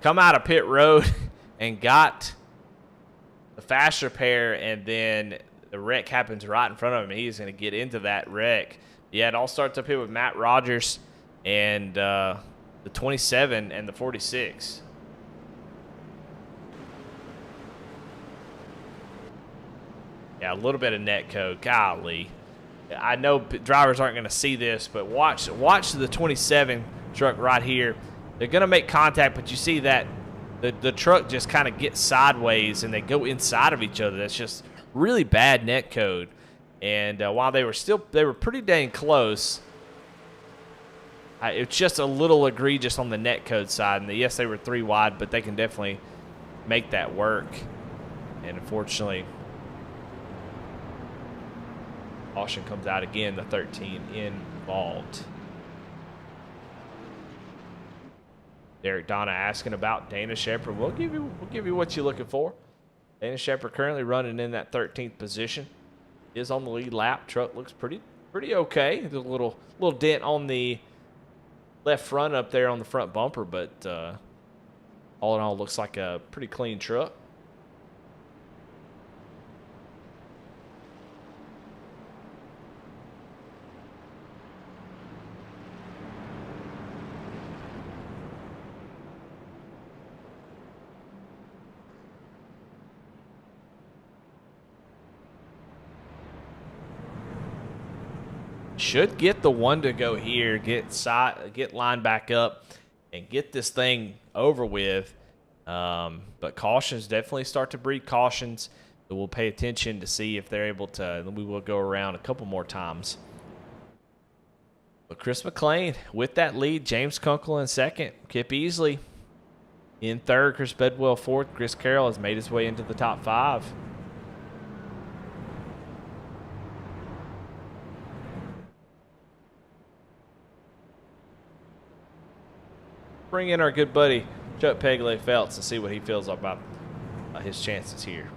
S1: come out of pit road and got the fast repair, and then the wreck happens right in front of him. He's going to get into that wreck. Yeah, it all starts up here with Matt Rogers and the 27 and the 46. Yeah, a little bit of net code. Golly. I know drivers aren't going to see this, but watch the 27 truck right here. They're going to make contact, but you see that the truck just kind of gets sideways and they go inside of each other. That's just really bad net code. And while they were pretty dang close, it's just a little egregious on the net code side. And yes, they were 3 wide, but they can definitely make that work. And unfortunately, caution comes out again, the 13 involved. Derek Donna asking about Dana Shepard. We'll give you what you're looking for. Dana Shepard currently running in that 13th position. Is on the lead lap. Truck looks pretty okay. There's a little dent on the left front up there on the front bumper, but all in all, looks like a pretty clean truck. Should get the one to go here, get lined back up, and get this thing over with. But cautions definitely start to breed cautions. So we'll pay attention to see if they're able to, and we will go around a couple more times. But Chris McLean with that lead, James Kunkel in second, Kip Easley in third, Chris Bedwell fourth. Chris Carroll has made his way into the top 5. Bring in our good buddy Chuck Pegley-Felts and see what he feels about his chances here.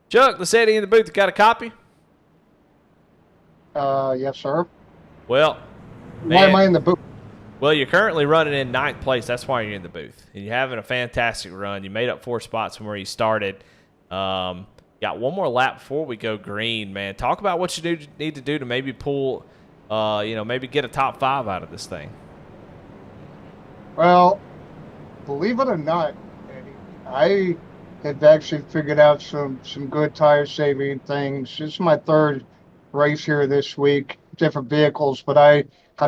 S1: Chuck, the Eddie in the booth, got a copy?
S5: Yes, sir.
S1: Well,
S5: why am I in the booth?
S1: Well, you're currently running in 9th place. That's why you're in the booth. And you're having a fantastic run. You made up 4 spots from where you started. Got one more lap before we go green, man. Talk about what you need to do to maybe pull – maybe get a top 5 out of this thing.
S5: Well, believe it or not, Eddie, I have actually figured out some good tire saving things. This is my 3rd race here this week, different vehicles, but I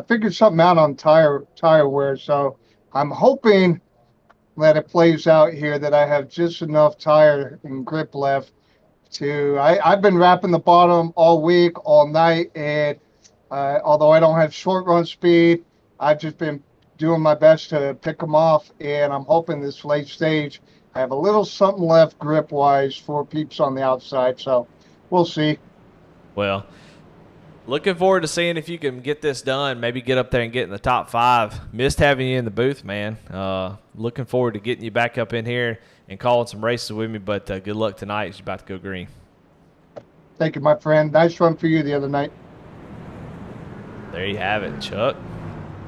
S5: figured something out on tire wear. So I'm hoping that it plays out here, that I have just enough tire and grip left to. I've been wrapping the bottom all week, all night, and although I don't have short run speed, I've just been doing my best to pick them off, and I'm hoping this late stage I have a little something left grip-wise for peeps on the outside, so we'll see.
S1: Well, looking forward to seeing if you can get this done, maybe get up there and get in the top 5. Missed having you in the booth, man. Looking forward to getting you back up in here and calling some races with me, but good luck tonight as you're about to go green.
S5: Thank you, my friend. Nice run for you the other night.
S1: There you have it, Chuck.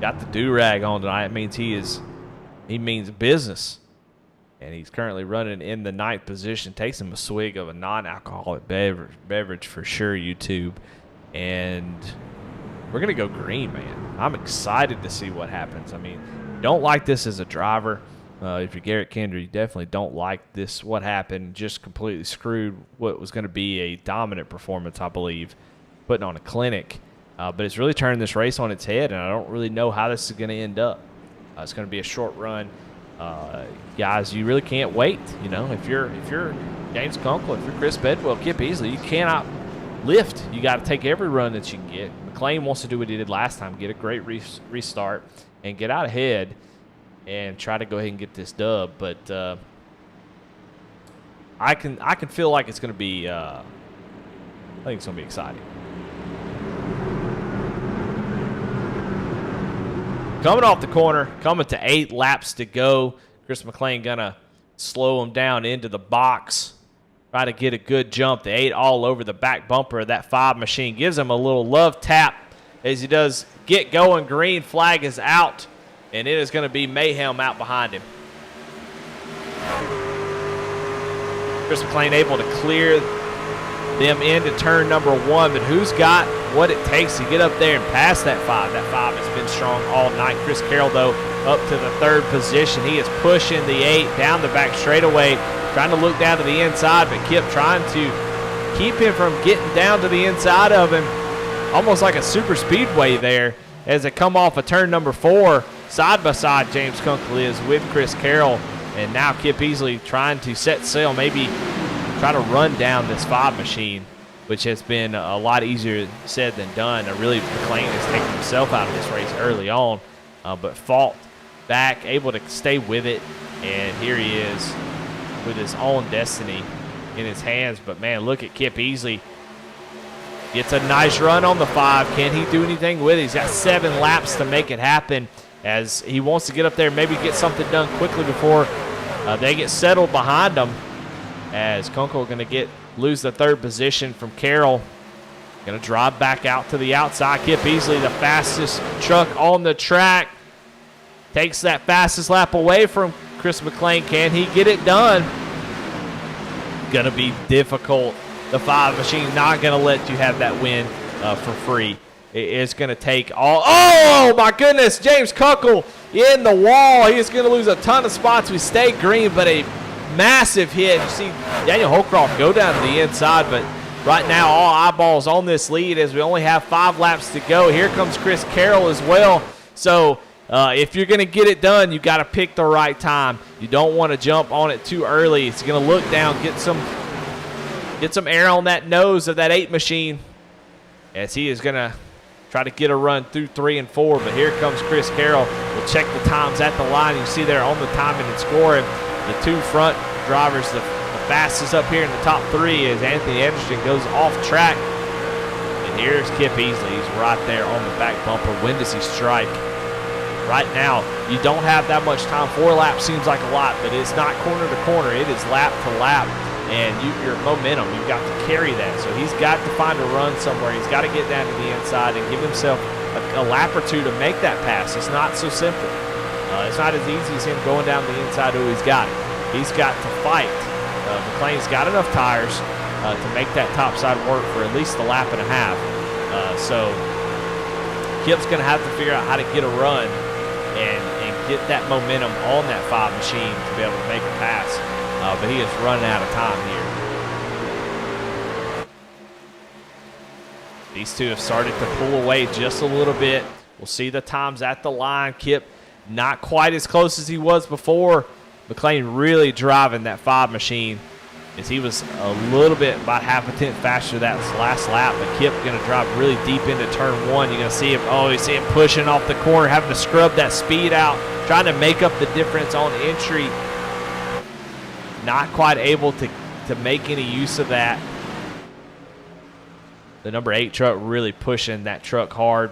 S1: Got the do-rag on tonight. It means he means business. And he's currently running in the 9th position. Takes him a swig of a non-alcoholic beverage for sure, YouTube. And we're going to go green, man. I'm excited to see what happens. I mean, don't like this as a driver. If you're Garrett Kendra, you definitely don't like this, what happened. Just completely screwed what was going to be a dominant performance, I believe, putting on a clinic. But it's really turned this race on its head, and I don't really know how this is going to end up. It's going to be a short run. Guys, you really can't wait. You know, if you're James Kunkel, if you're Chris Bedwell, Kip Easley, you cannot lift. You got to take every run that you can get. McLean wants to do what he did last time, get a great restart and get out ahead and try to go ahead and get this dub. But I can feel like it's going to be I think it's going to be exciting. Coming off the corner, coming to 8 laps to go. Chris McLean going to slow him down into the box. Try to get a good jump. The 8 all over the back bumper of that 5 machine. Gives him a little love tap as he does get going. Green flag is out, and it is going to be mayhem out behind him. Chris McLean able to clear them into turn number 1, but who's got what it takes to get up there and pass that 5? That 5 has been strong all night. Chris Carroll, though, up to the 3rd position. He is pushing the 8 down the back straightaway, trying to look down to the inside, but Kip trying to keep him from getting down to the inside of him, almost like a super speedway there as they come off of turn number 4. Side by side, James Kunkel is with Chris Carroll, and now Kip Easley trying to set sail, maybe try to run down this 5 machine, which has been a lot easier said than done. Really, McLean has taken himself out of this race early on, but fought back, able to stay with it, and here he is with his own destiny in his hands. But, man, look at Kip Easley. Gets a nice run on the 5. Can he do anything with it? He's got 7 laps to make it happen as he wants to get up there, maybe get something done quickly before they get settled behind him. As Kunkel going to lose the 3rd position from Carroll. Going to drive back out to the outside. Kip Easley, the fastest truck on the track. Takes that fastest lap away from Chris McLean. Can he get it done? Going to be difficult. The 5 machine not going to let you have that win for free. It is going to take all. Oh, my goodness. James Kunkel in the wall. He is going to lose a ton of spots. We stay green, but a massive hit. You see Daniel Holcroft go down to the inside, but right now all eyeballs on this lead as we only have 5 laps to go. Here comes Chris Carroll as well. So if you're going to get it done, you got to pick the right time. You don't want to jump on it too early. It's going to look down, get some air on that nose of that 8 machine as he is going to try to get a run through 3 and 4. But here comes Chris Carroll. We'll check the times at the line. You see there on the timing and scoring. The 2 front drivers, the fastest up here in the top 3 is Anthony Anderson goes off track. And here's Kip Easley. He's right there on the back bumper. When does he strike? Right now, you don't have that much time. 4 laps seems like a lot, but it's not corner to corner. It is lap to lap. And your momentum, you've got to carry that. So he's got to find a run somewhere. He's got to get down to the inside and give himself a lap or 2 to make that pass. It's not so simple. It's not as easy as him going down the inside. Oh, he's got it. He's got to fight. McLean's got enough tires to make that top side work for at least a lap and a half. So Kip's going to have to figure out how to get a run and get that momentum on that 5 machine to be able to make a pass. But he is running out of time here. These 2 have started to pull away just a little bit. We'll see the times at the line. Kip not quite as close as he was before. McLean really driving that 5 machine as he was a little bit, about half a tenth faster that last lap. But Kip going to drive really deep into turn 1. You're going to see him, you see him pushing off the corner, having to scrub that speed out, trying to make up the difference on entry. Not quite able to make any use of that. The number 8 truck really pushing that truck hard.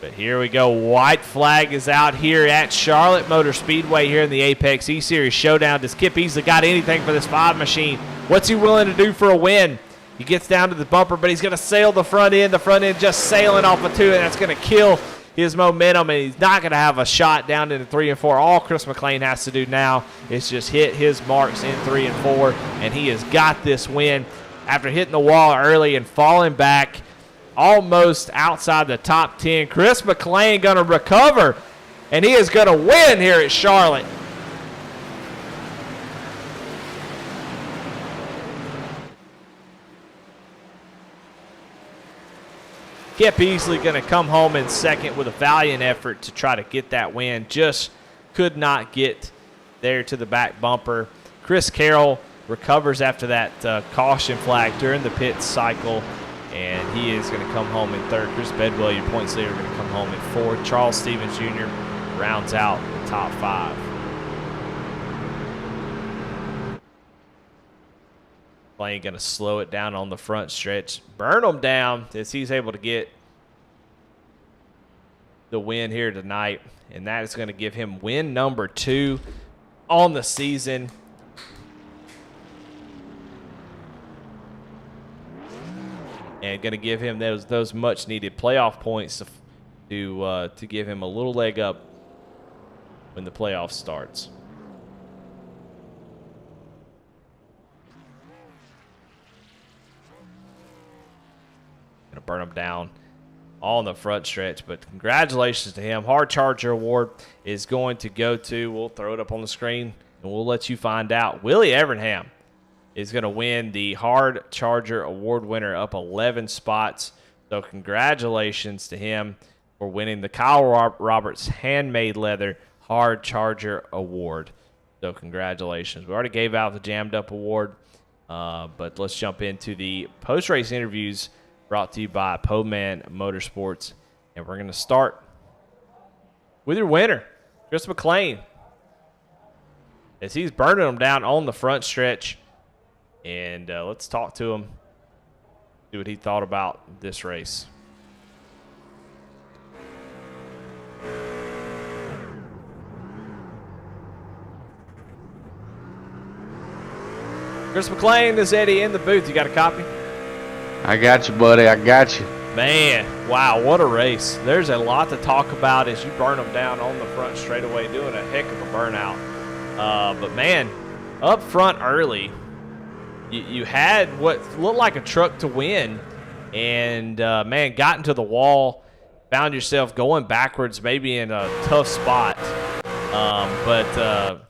S1: But here we go. White flag is out here at Charlotte Motor Speedway here in the Apex E-Series Showdown. Does Kip Easley got anything for this 5 machine? What's he willing to do for a win? He gets down to the bumper, but he's going to sail the front end. The front end just sailing off of 2, and that's going to kill his momentum, and he's not going to have a shot down into 3 and 4. All Chris McLean has to do now is just hit his marks in 3 and 4, and he has got this win after hitting the wall early and falling back almost outside the top 10. Chris McLean going to recover, and he is going to win here at Charlotte. Kip Easley going to come home in second with a valiant effort to try to get that win. Just could not get there to the back bumper. Chris Carroll recovers after that caution flag during the pit cycle, and he is going to come home in third. Chris Bedwell, your points leader, going to come home in fourth. Charles Stevens Jr. rounds out the top 5. Playing going to slow it down on the front stretch. Burn him down as he's able to get the win here tonight, and that is going to give him win number 2 on the season. And going to give him those much needed playoff points to give him a little leg up when the playoff starts. Going to burn him down on the front stretch, but congratulations to him. Hard Charger Award is going to go to, we'll throw it up on the screen and we'll let you find out. Willie Evernham is going to win the Hard Charger Award winner, up 11 spots. So congratulations to him for winning the Kyle Roberts Handmade Leather Hard Charger Award. So congratulations. We already gave out the Jammed Up Award, but let's jump into the post-race interviews brought to you by Poman Motorsports. And we're going to start with your winner, Chris McLean, as he's burning them down on the front stretch. And let's talk to him, see what he thought about this race. Chris McLean, this is Eddie in the booth. You got a copy?
S6: I got you, buddy. I got you.
S1: Man, wow, what a race. There's a lot to talk about as you burn them down on the front straightaway, doing a heck of a burnout. But, man, up front early, you had what looked like a truck to win, and, man, got into the wall, found yourself going backwards, maybe in a tough spot. But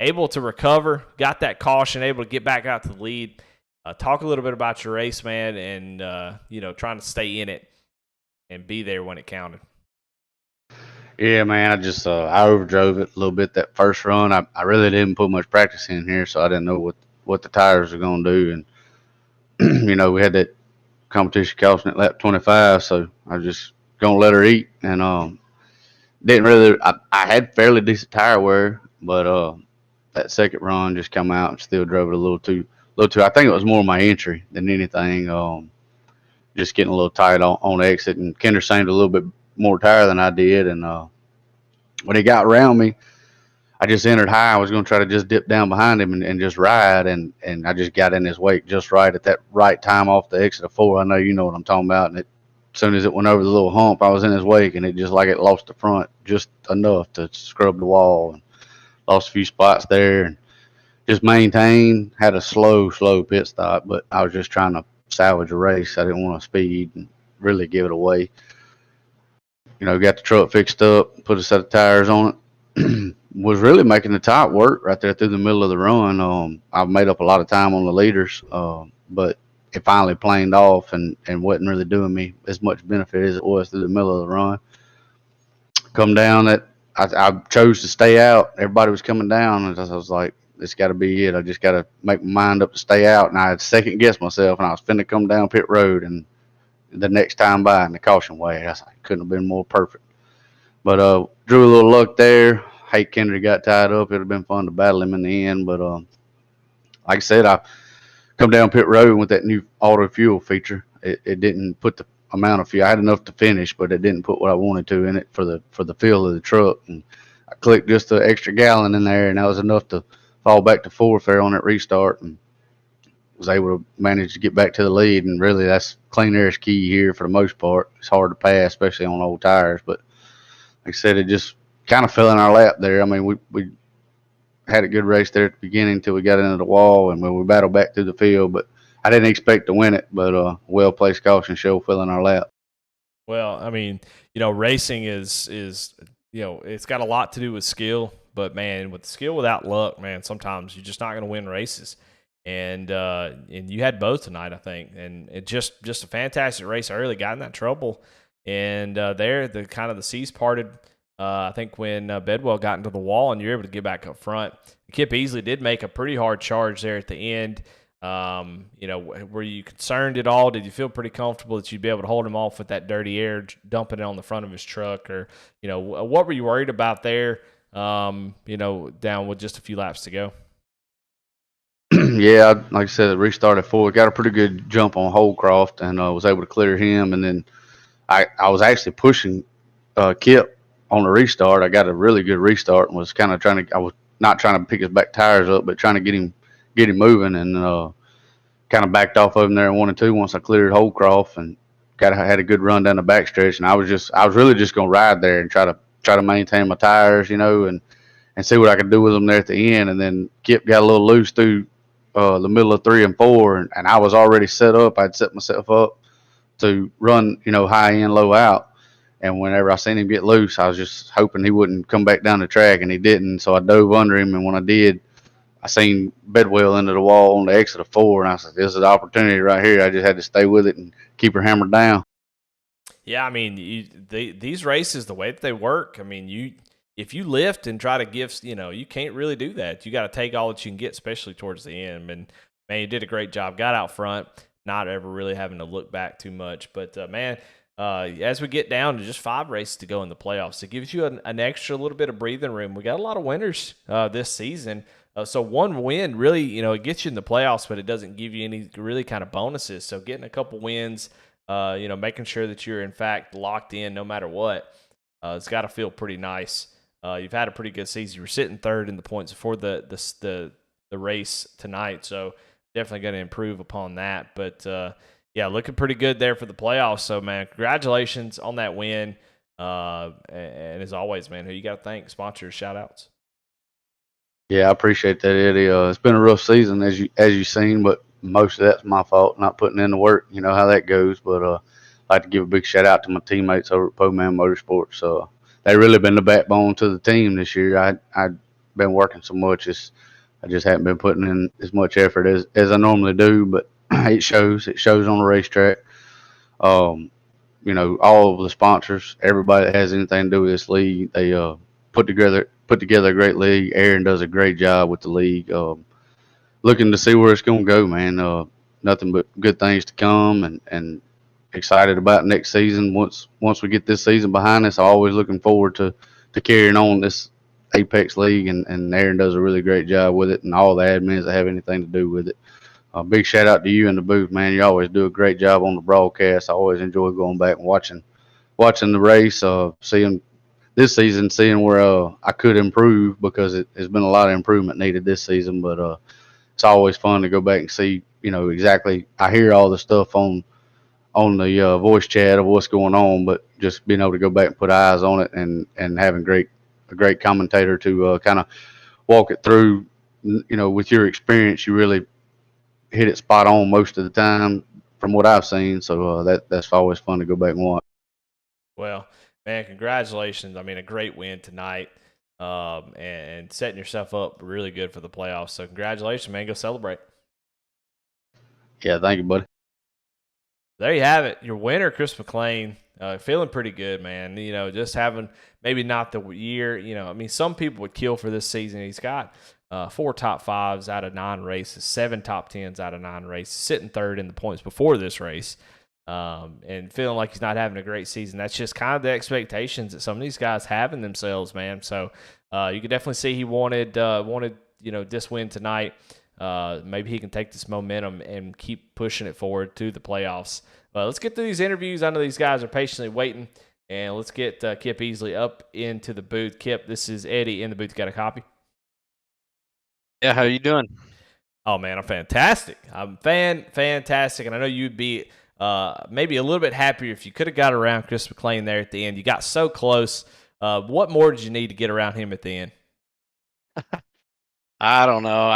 S1: able to recover, got that caution, able to get back out to the lead. Talk a little bit about your race, man, and, trying to stay in it and be there when it counted.
S6: Yeah, man, I overdrove it a little bit that first run. I really didn't put much practice in here, so I didn't know what the tires were going to do. And, we had that competition costing at lap 25, so I was just going to let her eat. And didn't really – I had fairly decent tire wear, but that second run just come out and still drove it a little too. I think it was more my entry than anything. Just getting a little tight on exit, and Kinder seemed a little bit more tired than I did. And when he got around me, I just entered high. I was going to try to just dip down behind him and just ride, and I just got in his wake just right at that right time off the exit of 4. I know you know what I'm talking about. And as soon as it went over the little hump, I was in his wake, and it just like it lost the front just enough to scrub the wall, and lost a few spots there. And just maintained, had a slow pit stop, but I was just trying to salvage a race. I didn't want to speed and really give it away. Got the truck fixed up, put a set of tires on it. Was really making the top work right there through the middle of the run. I've made up a lot of time on the leaders, but it finally planed off and wasn't really doing me as much benefit as it was through the middle of the run. Come down, I chose to stay out. Everybody was coming down, and I was like, it's got to be it. I just got to make my mind up to stay out. And I had second guessed myself, and I was finna come down pit road, and the next time by in the caution way, I couldn't have been more perfect. But drew a little luck there. Hate Kendrick got tied up. It would have been fun to battle him in the end. But like I said, I come down pit road with that new auto fuel feature. It didn't put the amount of fuel. I had enough to finish, but it didn't put what I wanted to in it for the feel of the truck. And I clicked just an extra gallon in there, and that was enough to fall back to fourth there on that restart, and was able to manage to get back to the lead. And really, that's clean air is key here for the most part. It's hard to pass, especially on old tires. But like I said, it just kind of fell in our lap there. I mean, we had a good race there at the beginning until we got into the wall, and we battled back through the field. But I didn't expect to win it, but well-placed caution show fell in our lap.
S1: Well, I mean, racing is it's got a lot to do with skill, but man, with skill without luck, man, sometimes you're just not going to win races. And you had both tonight, I think, and it just a fantastic race early. Got in that trouble, and the seas parted. I think when Bedwell got into the wall, and you're able to get back up front. Kip Easley did make a pretty hard charge there at the end. Were you concerned at all? Did you feel pretty comfortable that you'd be able to hold him off with that dirty air, dumping it on the front of his truck, or what were you worried about there? Down with just a few laps to go.
S6: Yeah, like I said, it restarted forward. Got a pretty good jump on Holcroft, and was able to clear him. And then I was actually pushing Kip on the restart. I got a really good restart and was kind of I was not trying to pick his back tires up, but trying to get him moving, and kind of backed off of him there in 1 and 2 once I cleared Holcroft, and had a good run down the backstretch. And I was really just gonna ride there and try to maintain my tires, and see what I could do with them there at the end. And then Kip got a little loose through the middle of 3 and 4, and I was already set up. I'd set myself up to run, high in, low out. And whenever I seen him get loose, I was just hoping he wouldn't come back down the track, and he didn't. So I dove under him, and when I did, I seen Bedwell into the wall on the exit of 4, and I said, "This is the opportunity right here." I just had to stay with it and keep her hammered down.
S1: Yeah, I mean, these races, the way that they work, I mean, if you lift and try to give, you can't really do that. You got to take all that you can get, especially towards the end. And man, you did a great job. Got out front, not ever really having to look back too much. But man, as we get down to just 5 races to go in the playoffs, it gives you an extra little bit of breathing room. We got a lot of winners this season. So one win really, it gets you in the playoffs, but it doesn't give you any really kind of bonuses. So getting a couple wins, making sure that you're in fact locked in no matter what, it's got to feel pretty nice. You've had a pretty good season. You were sitting third in the points before the race tonight, so definitely going to improve upon that. But yeah, looking pretty good there for the playoffs. So man, congratulations on that win. And as always, man, who you got to thank? Sponsors, shout outs.
S6: Yeah, I appreciate that, Eddie. It's been a rough season as you've seen, but most of that's my fault, not putting in the work. You know how that goes. But I'd like to give a big shout out to my teammates over at Poman Motorsports. They really been the backbone to the team this year. I've been working so much, I just haven't been putting in as much effort as I normally do. But it shows. It shows on the racetrack. All of the sponsors, everybody that has anything to do with this league, they put together a great league. Aaron does a great job with the league. Looking to see where it's going to go, man. Nothing but good things to come, and excited about next season. Once we get this season behind us, I'm always looking forward to carrying on this Apex League, and Aaron does a really great job with it, and all the admins that have anything to do with it. Big shout out to you in the booth, man. You always do a great job on the broadcast. I always enjoy going back and watching the race, seeing this season, seeing where I could improve, because there's been a lot of improvement needed this season. But it's always fun to go back and see, exactly. I hear all the stuff on the voice chat of what's going on, but just being able to go back and put eyes on it, and having a great commentator to kind of walk it through. With your experience, you really hit it spot on most of the time from what I've seen. So that's always fun to go back and watch.
S1: Well, man, congratulations. I mean, a great win tonight, and setting yourself up really good for the playoffs. So congratulations, man. Go celebrate.
S6: Yeah, thank you, buddy.
S1: There you have it. Your winner, Chris McLean, feeling pretty good, man. Just having maybe not the year. I mean, some people would kill for this season. He's got 4 top 5s out of 9 races, 7 top 10s out of 9 races, sitting third in the points before this race, and feeling like he's not having a great season. That's just kind of the expectations that some of these guys have in themselves, man. So you could definitely see he wanted this win tonight. maybe he can take this momentum and keep pushing it forward to the playoffs. Let's get through these interviews. I know these guys are patiently waiting, and let's get Kip Easley up into the booth. Kip, this is Eddie in the booth. Got a copy?
S7: Yeah, how you doing?
S1: Oh, man, I'm fantastic. I'm fantastic, and I know you'd be maybe a little bit happier if you could have got around Chris McLean there at the end. You got so close. What more did you need to get around him at the end?
S7: I don't know.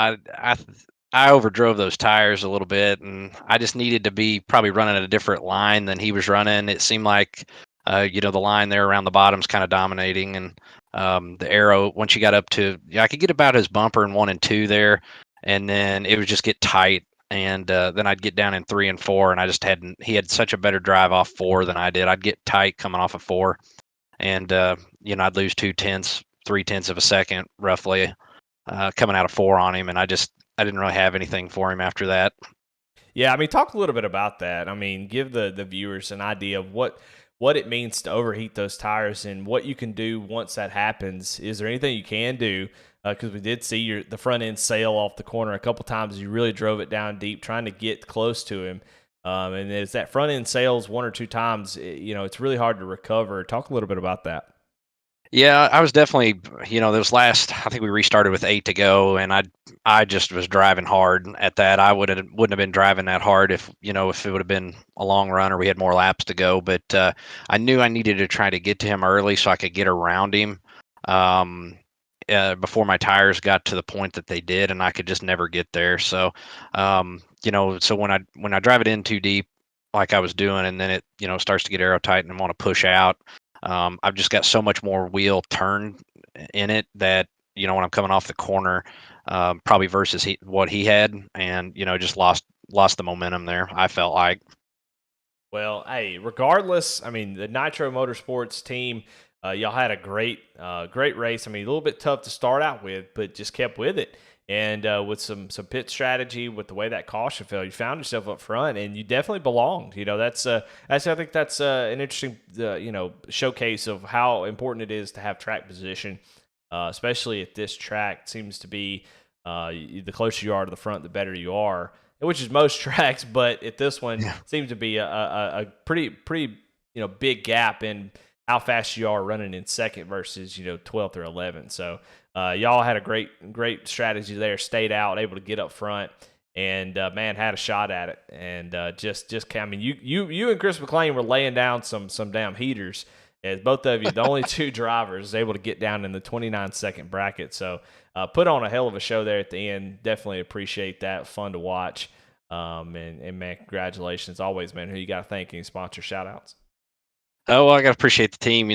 S7: I overdrove those tires a little bit, and I just needed to be probably running at a different line than he was running. It seemed like, the line there around the bottom's kind of dominating, and the arrow, once you got up to, I could get about his bumper in 1 and 2 there, and then it would just get tight, and then I'd get down in 3 and 4, and I just he had such a better drive off 4 than I did. I'd get tight coming off of 4, and I'd lose 3/10 of a second roughly coming out of 4 on him, and I didn't really have anything for him after that.
S1: Yeah, I mean, talk a little bit about that. I mean, give the viewers an idea of what it means to overheat those tires and what you can do once that happens. Is there anything you can do? Because we did see the front end sail off the corner a couple times. You really drove it down deep, trying to get close to him. And as that front end sails 1 or 2 times, it's really hard to recover. Talk a little bit about that.
S7: Yeah, I was definitely, those last, I think we restarted with 8 to go, and I just was driving hard at that. I wouldn't have been driving that hard if it would have been a long run or we had more laps to go. But I knew I needed to try to get to him early so I could get around him before my tires got to the point that they did, and I could just never get there. So, so when I drive it in too deep, like I was doing, and then it, starts to get aero tight and want to push out. I've just got so much more wheel turn in it that, when I'm coming off the corner, probably versus what he had, and, just lost the momentum there, I felt like.
S1: Well, hey, regardless, I mean, the Nitro Motorsports team, y'all had a great race. I mean, a little bit tough to start out with, but just kept with it. And with some pit strategy, with the way that caution fell, you found yourself up front, and you definitely belonged. I think that's an interesting showcase of how important it is to have track position, especially at this track. It seems to be the closer you are to the front, the better you are, which is most tracks. But at this one, seems to be a pretty big gap in how fast you are running in second versus 12th or 11th. So. Y'all had a great strategy there, stayed out, able to get up front, and man, had a shot at it. And I mean, you and Chris McLean were laying down some damn heaters, as both of you, the only 2 drivers, able to get down in the 29-second bracket. So put on a hell of a show there at the end. Definitely appreciate that. Fun to watch. And man, congratulations. Always, man, who you got to thank? Any sponsor shout-outs?
S7: Oh, well, I got to appreciate the team,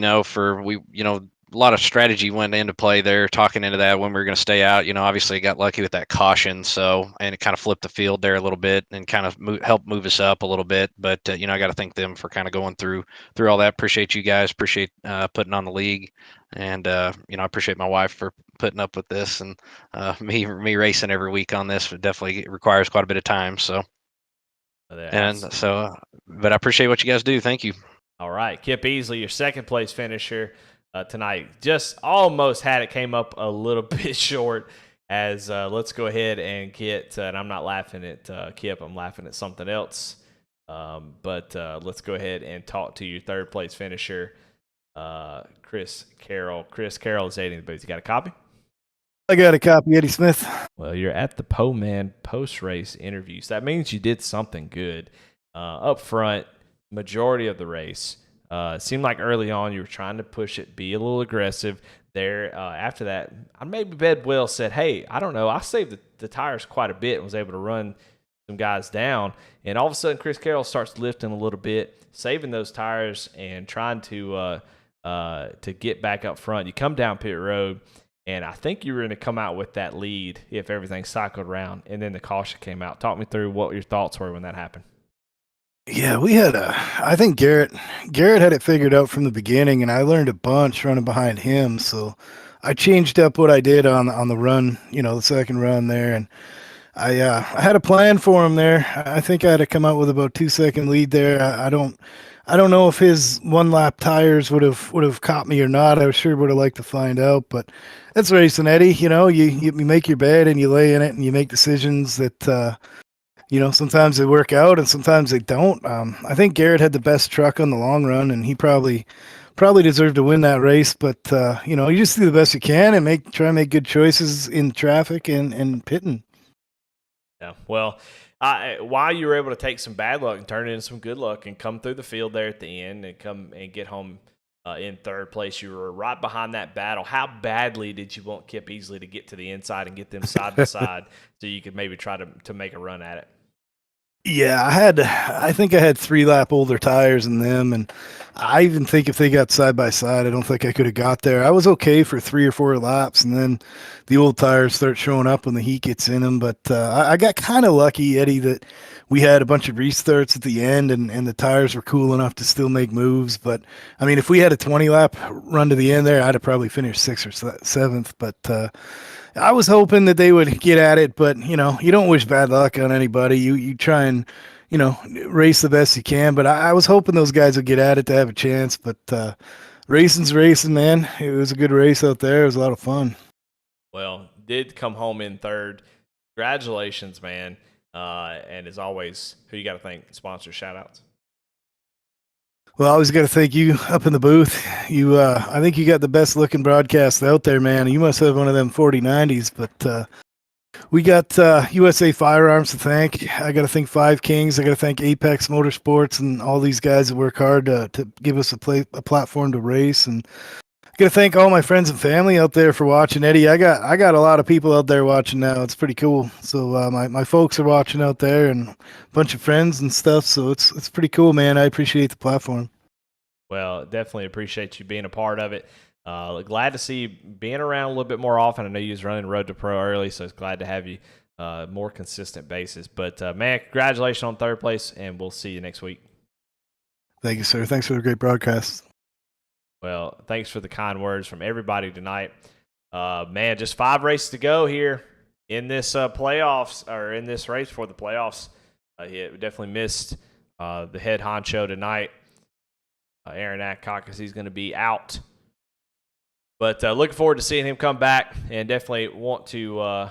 S7: a lot of strategy went into play there, talking into that when we were going to stay out. Obviously got lucky with that caution, and it kind of flipped the field there a little bit and kind of helped move us up a little bit. But, I got to thank them for kind of going through all that. Appreciate you guys. Appreciate putting on the league. And, I appreciate my wife for putting up with this, and me racing every week on this definitely requires quite a bit of time. So, but I appreciate what you guys do. Thank you.
S1: All right. Kip Easley, your second place finisher tonight. Just almost had it, came up a little bit short. As let's go ahead and get, and I'm not laughing at Kip, I'm laughing at something else. But let's go ahead and talk to your third place finisher, Chris Carroll. Chris Carroll is aiding the booth. You got a copy?
S8: I got a copy, Eddie Smith.
S1: Well, you're at the Po-Man post-race interviews. That means you did something good up front, majority of the race. It seemed like early on you were trying to push it, be a little aggressive. There, after that, maybe Bedwell said, hey, I don't know, I saved the tires quite a bit and was able to run some guys down. And all of a sudden, Chris Carroll starts lifting a little bit, saving those tires and trying to get back up front. You come down pit road, and I think you were going to come out with that lead if everything cycled around, and then the caution came out. Talk me through what your thoughts were when that happened.
S8: Yeah, I think Garrett had it figured out from the beginning, and I learned a bunch running behind him. So I changed up what I did on the run, the second run there, and I had a plan for him there. I think I had to come out with about 2-second lead there. I don't I don't know if his 1-lap tires would have caught me or not. I sure would have liked to find out, but that's racing, Eddie. You make your bed and you lay in it and you make decisions that sometimes they work out and sometimes they don't. I think Garrett had the best truck on the long run, and he probably deserved to win that race. But you just do the best you can and try and make good choices in traffic and pitting.
S1: Yeah. Well, while you were able to take some bad luck and turn it into some good luck and come through the field there at the end and come and get home in third place, you were right behind that battle. How badly did you want Kip Easley to get to the inside and get them side by side so you could maybe try to make a run at it?
S8: Yeah, I think I had 3-lap older tires in them, and I even think if they got side by side, I don't think I could have got there. I was okay for 3 or 4 laps, and then the old tires start showing up when the heat gets in them. But I got kind of lucky, Eddie, that we had a bunch of restarts at the end, and the tires were cool enough to still make moves. But I mean, if we had a 20-lap run to the end there, I'd have probably finished 6th or 7th. But I was hoping that they would get at it, but you don't wish bad luck on anybody. You try and race the best you can, but I was hoping those guys would get at it to have a chance. But racing's racing, man. It was a good race out there. It was a lot of fun.
S1: Well, did come home in third. Congratulations, man. And as always, who you got to thank? Sponsor shout outs.
S8: Well, I always got to thank you up in the booth. I think you got the best looking broadcast out there, man. You must have one of them 4090s, but we got USA Firearms to thank. I got to thank Five Kings. I got to thank Apex Motorsports and all these guys that work hard to give us a platform to race. And I got to thank all my friends and family out there for watching. Eddie, I got a lot of people out there watching now. It's pretty cool. So my folks are watching out there, and a bunch of friends and stuff. So it's pretty cool, man. I appreciate the platform.
S1: Well, definitely appreciate you being a part of it. Glad to see you being around a little bit more often. I know you was running Road to Pro early, so it's glad to have you more consistent basis. But, man, congratulations on third place, and we'll see you next week.
S8: Thank you, sir. Thanks for the great broadcast.
S1: Well, thanks for the kind words from everybody tonight. Man, just 5 races to go here in this playoffs, or in this race for the playoffs. We definitely missed the head honcho tonight. Aaron Adcock, he's going to be out. But looking forward to seeing him come back, and definitely want to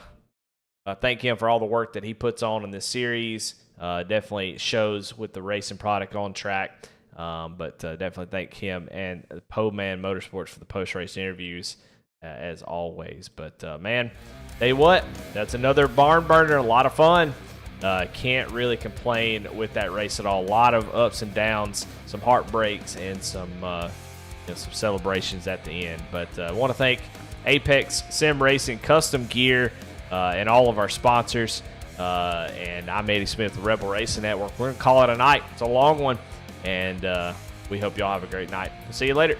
S1: thank him for all the work that he puts on in this series. Definitely shows with the racing product on track. But definitely thank him and Po-Man Motorsports for the post-race interviews, as always. But, man, tell you what, that's another barn burner, a lot of fun. Can't really complain with that race at all. A lot of ups and downs, some heartbreaks, and some celebrations at the end. But I want to thank Apex Sim Racing Custom Gear and all of our sponsors. And I'm Eddie Smith with Rebel Racing Network. We're going to call it a night. It's a long one. And we hope y'all have a great night. See you later.